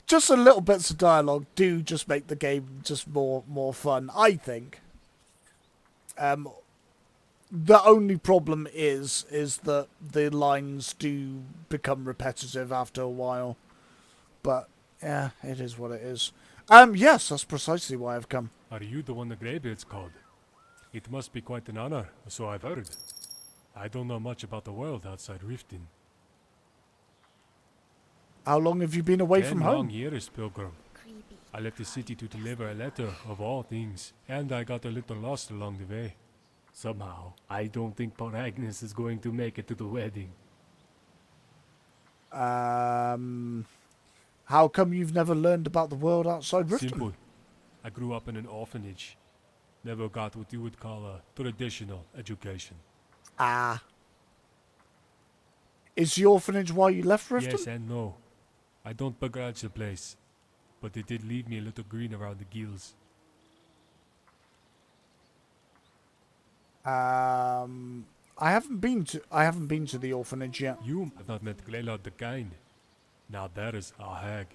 Just a little bits of dialogue do just make the game just more fun, I think. The only problem is that the lines do become repetitive after a while. But yeah, it is what it is. Yes, that's precisely why I've come. Are you the one the Greybeards called? It must be quite an honor, so I've heard. I don't know much about the world outside Riften. How long have you been away 10 from long home? years, Pilgrim. Creepy. I left the city to deliver a letter, of all things, and I got a little lost along the way. Somehow, I don't think poor Agnes is going to make it to the wedding. How come you've never learned about the world outside Riften? Simple. I grew up in an orphanage. Never got what you would call a traditional education. Ah. Is the orphanage why you left Riften? Yes and no. I don't begrudge the place, but it did leave me a little green around the gills. I haven't been to the orphanage yet. You have not met Greylord the Kind. Now that is a hag.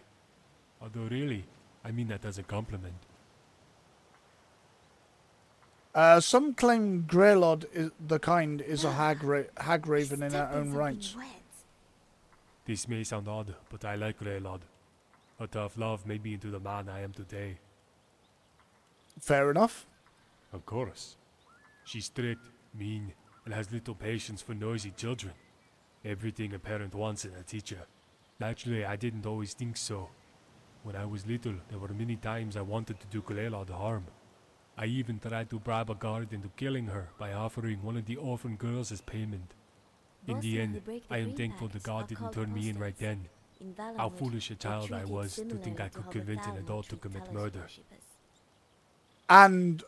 Although really, I mean that as a compliment. Some claim Greylord the Kind is a hag raven in her own right. This may sound odd, but I like Greylord. Her tough love made me into the man I am today. Fair enough. Of course. She's strict, mean, and has little patience for noisy children. Everything a parent wants in a teacher. Actually, I didn't always think so. When I was little, there were many times I wanted to do Greylord harm. I even tried to bribe a guard into killing her by offering one of the orphan girls as payment. In the Those end, who break the I am green thankful the patterns God are didn't called turn me in right apostates. then. In Val How language, foolish a they're child I treated was to think similarly I to could how the convince an Thalmor adult to treat commit Talos murder. worshippers. And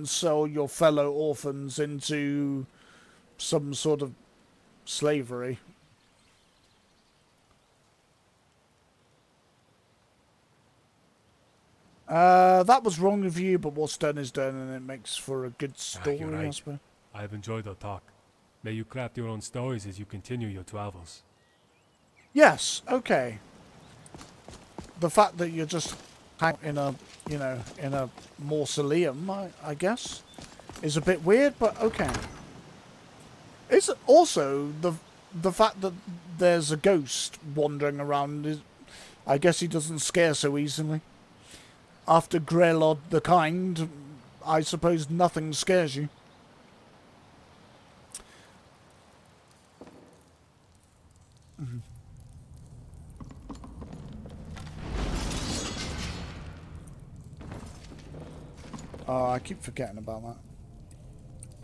sell your fellow orphans into some sort of slavery. That was wrong of you, but what's done is done, and it makes for a good story, You're I right. suppose. I have enjoyed our talk. May you craft your own stories as you continue your travels. Yes, okay. The fact that you're just hanging in a, in a mausoleum, I guess, is a bit weird, but okay. It's also the fact that there's a ghost wandering around. I guess he doesn't scare so easily. After Grelod the Kind, I suppose nothing scares you. Oh, I keep forgetting about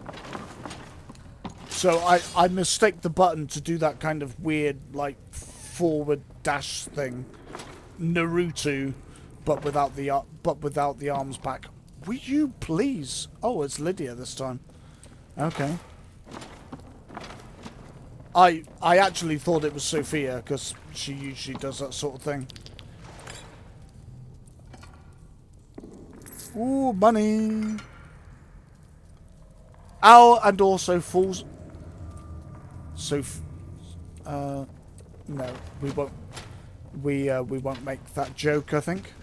that. So I mistake the button to do that kind of weird, like, forward dash thing. Naruto, but without the arms back. Will you please? Oh, it's Lydia this time. Okay. I actually thought it was Sophia, because she usually does that sort of thing. Ooh, money! Oh, and also falls... No, we won't. We won't make that joke, I think.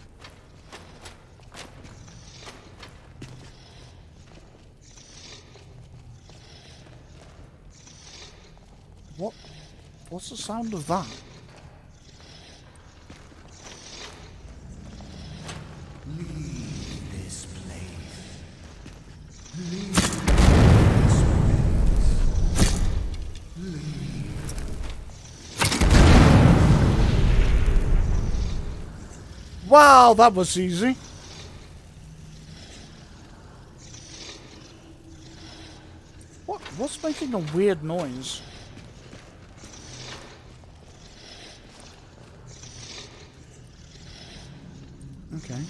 What? What's the sound of that? Leave this place. Leave this place. Leave. Wow, that was easy. What's making a weird noise? Okay.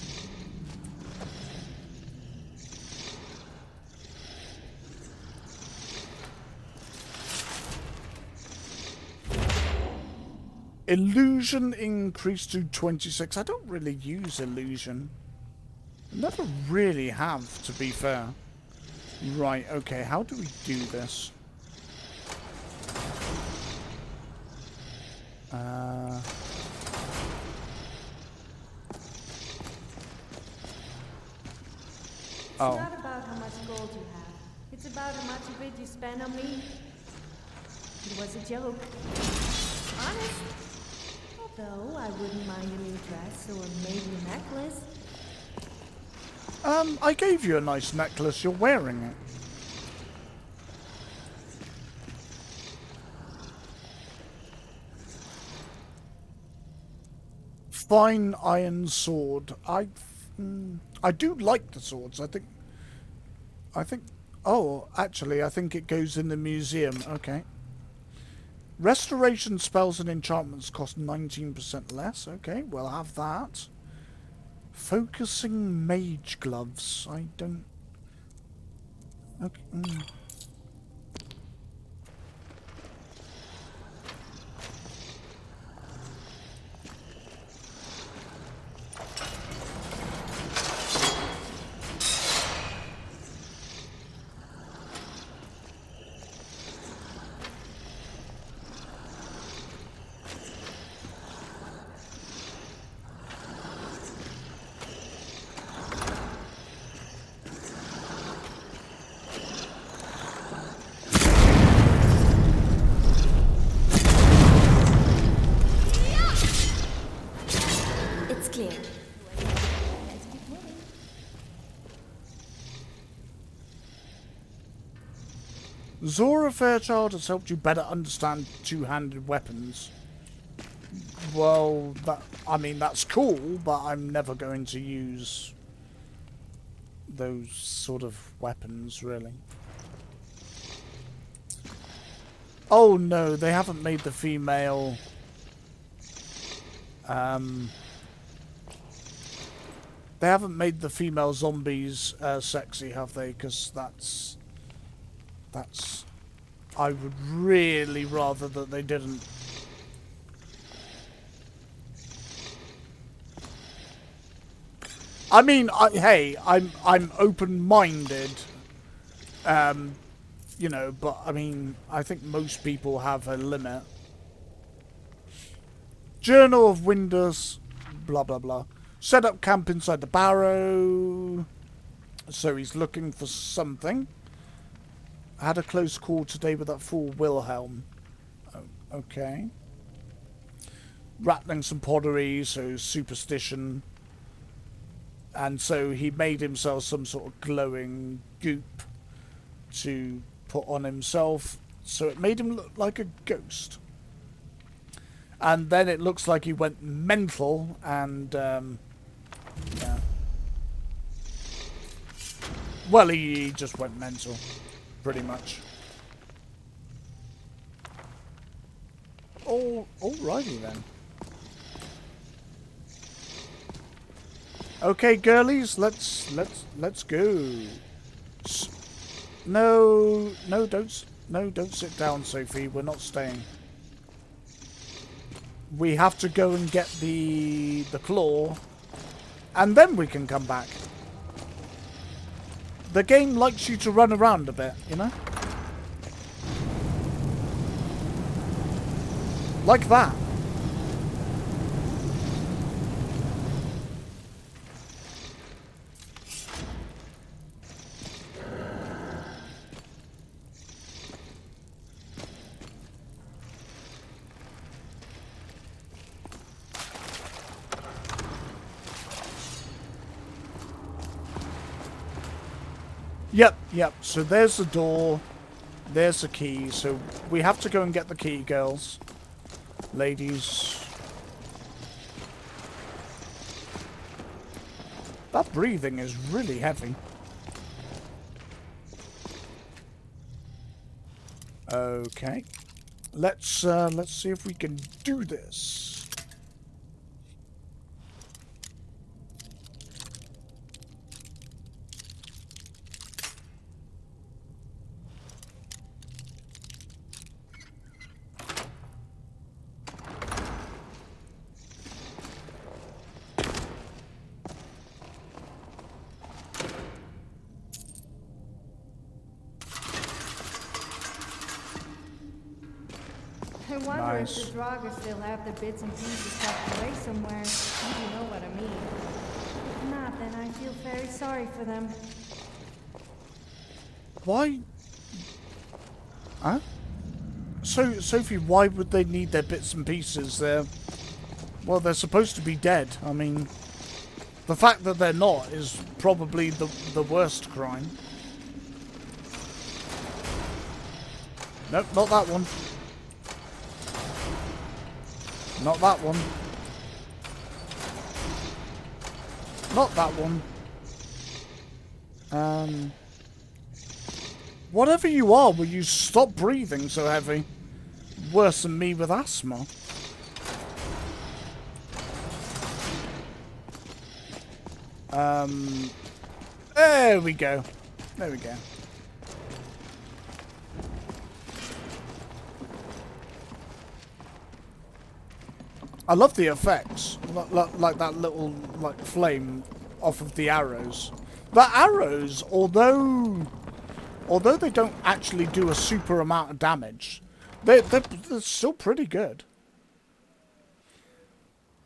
Illusion increased to 26. I don't really use illusion. Never really have, to be fair. Right, okay, how do we do this? It's not about how much gold you have. It's about how much of it you spend on me. It was a joke. Honest. Although I wouldn't mind a new dress or maybe a necklace. I gave you a nice necklace. You're wearing it. Fine iron sword. I do like the swords. I think. Oh, actually, I think it goes in the museum. Okay. Restoration spells and enchantments cost 19% less. Okay, we'll have that. Focusing mage gloves. I don't... Okay. It's clear. Zora Fairchild has helped you better understand two-handed weapons. Well, I mean, that's cool, but I'm never going to use those sort of weapons, really. Oh no, they haven't made the female... They haven't made the female zombies sexy, have they? Because that's... I would really rather that they didn't. I mean, hey, I'm open-minded, you know, but I mean, I think most people have a limit. Journal of Windows, blah blah blah. Set up camp inside the barrow. So he's looking for something. I had a close call today with that fool Wilhelm. Oh, okay. Rattling some pottery, so superstition. And so he made himself some sort of glowing goop to put on himself. So it made him look like a ghost. And then it looks like he went mental and, yeah. Well, he just went mental. Pretty much. Alrighty then. Okay, girlies, let's go. No, don't sit down, Sophie. We're not staying. We have to go and get the claw, and then we can come back. The game likes you to run around a bit, you know? Like that. Yep. So there's the door. There's the key. So we have to go and get the key, girls. Ladies. That breathing is really heavy. Okay. Let's see if we can do this. I wonder Nice. if the Draugrs still have the bits and pieces tucked away somewhere. You know what I mean. If not, then I feel very sorry for them. Why? Huh? So, Sophie, why would they need their bits and pieces? Well, they're supposed to be dead. I mean, the fact that they're not is probably the worst crime. Nope, not that one. Not that one. Not that one. Whatever you are, will you stop breathing so heavy? Worse than me with asthma. There we go. There we go. I love the effects, like that little flame off of the arrows. The arrows, although they don't actually do a super amount of damage, they're still pretty good.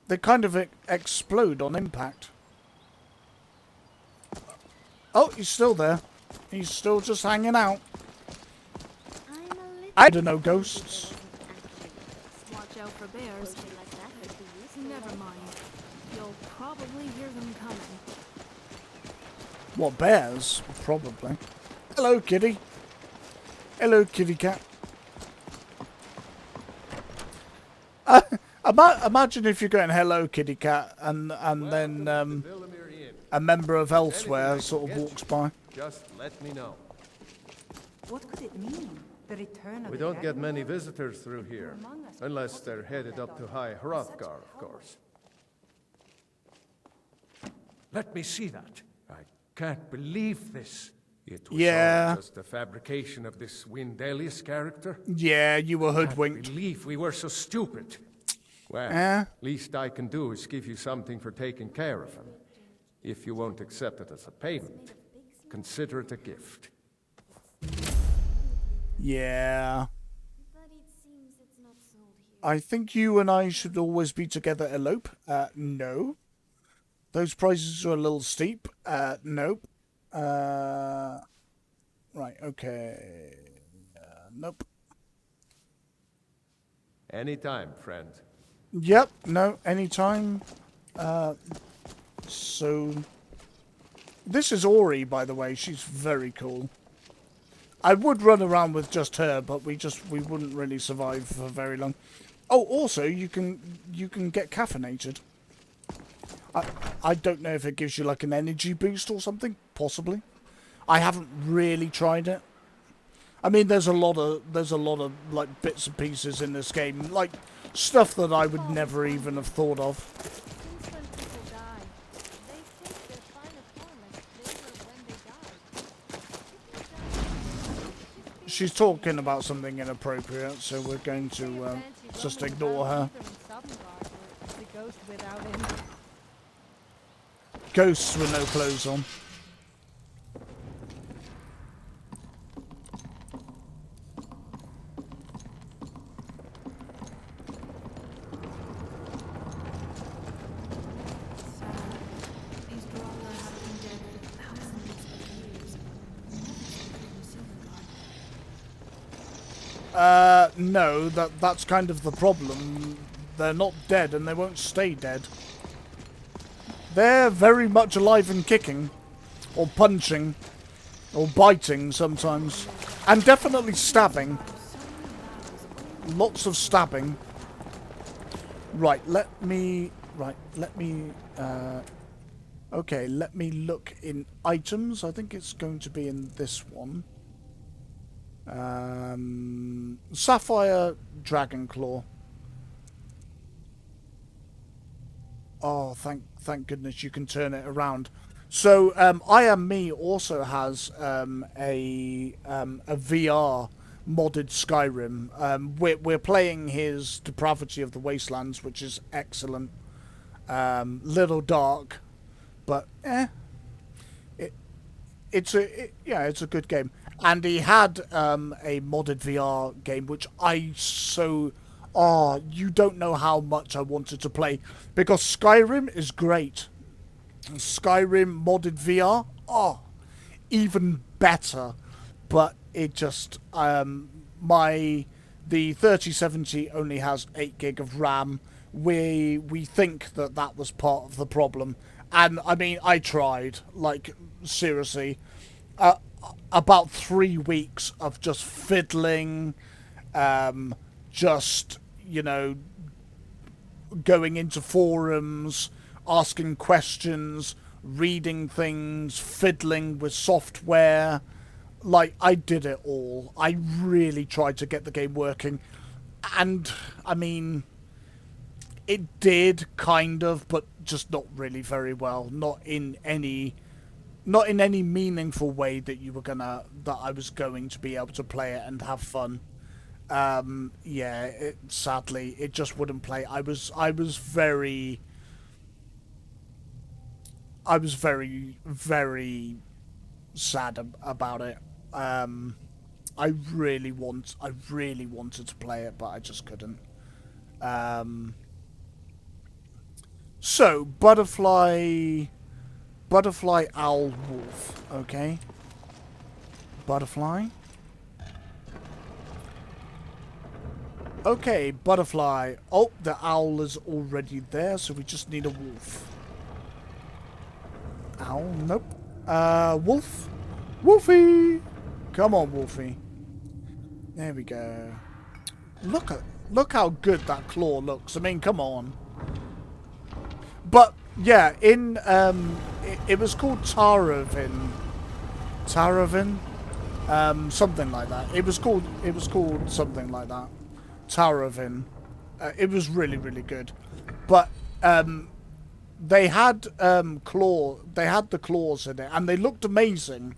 They kind of explode on impact. Oh, he's still there. He's still just hanging out. I don't know ghosts. Watch out for bears. Never mind. You'll probably hear them coming. What, bears? Probably. Hello, kitty. Hello, kitty cat. Imagine if you're going hello, kitty cat, and then a member of Elsewhere sort of walks by. Just let me know. What could it mean? the return of We the don't get dragon. many visitors through here, unless they're headed up to High Hrothgar, of course. Let me see that. I can't believe this. It was all just a fabrication of this Windelius character. Yeah, you were I can't hoodwinked. believe we were so stupid. Well, least I can do is give you something for taking care of him. If you won't accept it as a payment, consider it a gift. Yeah. But it seems it's not sold here. I think you and I should always be together, elope. No. Those prices are a little steep. Nope. Right, okay. Nope. Anytime, friend. Yep, no, anytime. So... This is Ori, by the way. She's very cool. I would run around with just her, but we wouldn't really survive for very long. Oh, also, you can get caffeinated. I don't know if it gives you like an energy boost or something, possibly. I haven't really tried it. I mean, there's a lot of like bits and pieces in this game, like stuff that I would never even have thought of. Since when people die, they think their final form is they were when they died. She's talking about something inappropriate, so we're going to just ignore her. The ghost without him. Ghosts with no clothes on. His brother had been dead for thousands of years. No, that's kind of the problem. They're not dead and they won't stay dead. They're very much alive and kicking. Or punching. Or biting sometimes. And definitely stabbing. Lots of stabbing. Right, let me... okay, let me look in items. I think it's going to be in this one. Sapphire Dragon Claw. Oh, thank goodness you can turn it around. So, I Am Me also has a VR modded Skyrim. We're playing his Depravity of the Wastelands, which is excellent. Little dark, but it's a good game. And he had a modded VR game, which you don't know how much I wanted to play, because Skyrim is great. Skyrim modded VR, even better. But it just the 3070 only has 8 gig of RAM. We think that was part of the problem, and I mean I tried, like seriously, about 3 weeks of just fiddling, just going into forums, asking questions, reading things, fiddling with software. Like, I did it all. I really tried to get the game working. And, I mean, it did, kind of, but just not really very well. Not in any meaningful way that I was going to be able to play it and have fun. Sadly, it just wouldn't play. I was very, very sad about it. I really wanted to play it, but I just couldn't. So butterfly, owl, wolf. Okay. Butterfly. Okay, butterfly. Oh, the owl is already there, so we just need a wolf. Owl, nope. Wolf. Wolfie! Come on, Wolfie. There we go. Look how good that claw looks. I mean, come on. But yeah, in it was called Taravin. Taravin. Something like that. It was called something like that. Tower of Inn. It was really, really good. But they had they had the claws in it, and they looked amazing.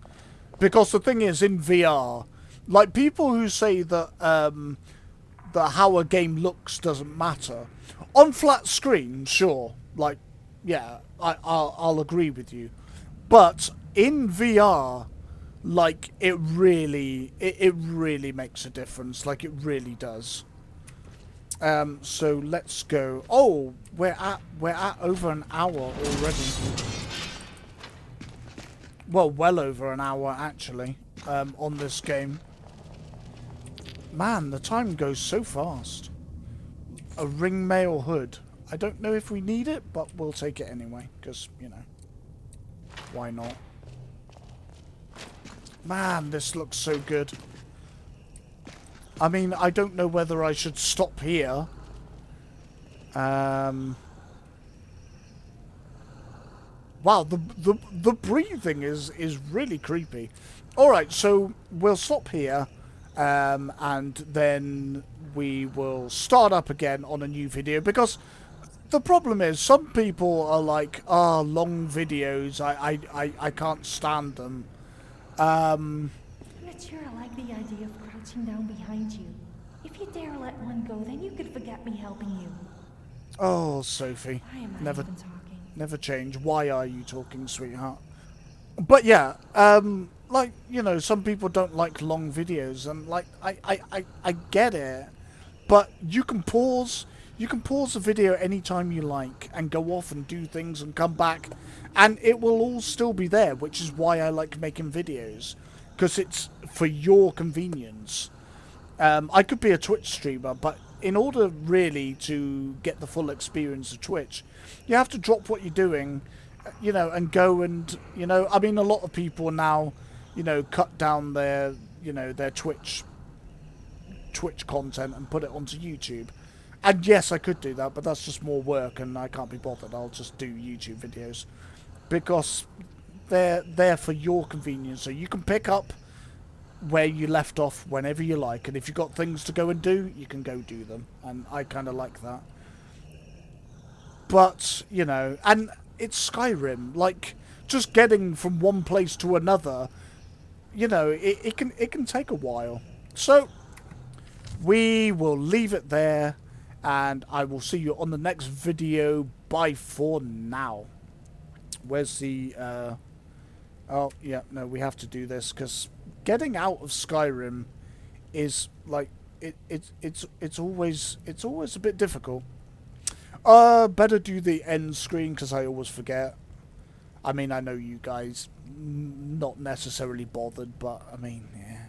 Because the thing is, in VR, like people who say that that how a game looks doesn't matter on flat screen, sure. Like, yeah, I'll agree with you. But in VR, like it really makes a difference. Like it really does. So let's go. Oh, we're at over an hour already. Well, well over an hour actually. On this game. Man, the time goes so fast. A ringmail hood. I don't know if we need it, but we'll take it anyway, because, you know, why not? Man, this looks so good. I mean, I don't know whether I should stop here. Wow, the breathing is really creepy. Alright, so we'll stop here. And then we will start up again on a new video, because the problem is some people are like, ah, long videos, I can't stand them. I'm not sure I like the idea of crouching down behind you. If you dare let one go, then you could forget me helping you. Oh, Sophie, I am not never even talking. never change. Why are you talking, sweetheart? But yeah, like, you know, some people don't like long videos, and like I get it, but you can pause the video anytime you like and go off and do things and come back, and it will all still be there, which is why I like making videos, because it's for your convenience. I could be a Twitch streamer, but in order really to get the full experience of Twitch, you have to drop what you're doing, you know, and go and, you know, I mean, a lot of people now, you know, cut down their, you know, their Twitch content and put it onto YouTube. And yes, I could do that, but that's just more work and I can't be bothered. I'll just do YouTube videos because they're there for your convenience. So you can pick up where you left off whenever you like. And if you've got things to go and do, you can go do them. And I kind of like that. But, you know, and it's Skyrim. Like, just getting from one place to another, you know, it can take a while. So we will leave it there, and I will see you on the next video. Bye for now. Where's the oh yeah, no, we have to do this because getting out of Skyrim is like it's always a bit difficult. Better do the end screen because I always forget. I mean, I know you guys not necessarily bothered, but I mean, yeah.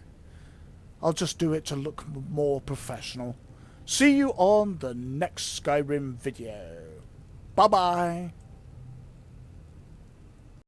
I'll just do it to look more professional. See you on the next Skyrim video. Bye-bye.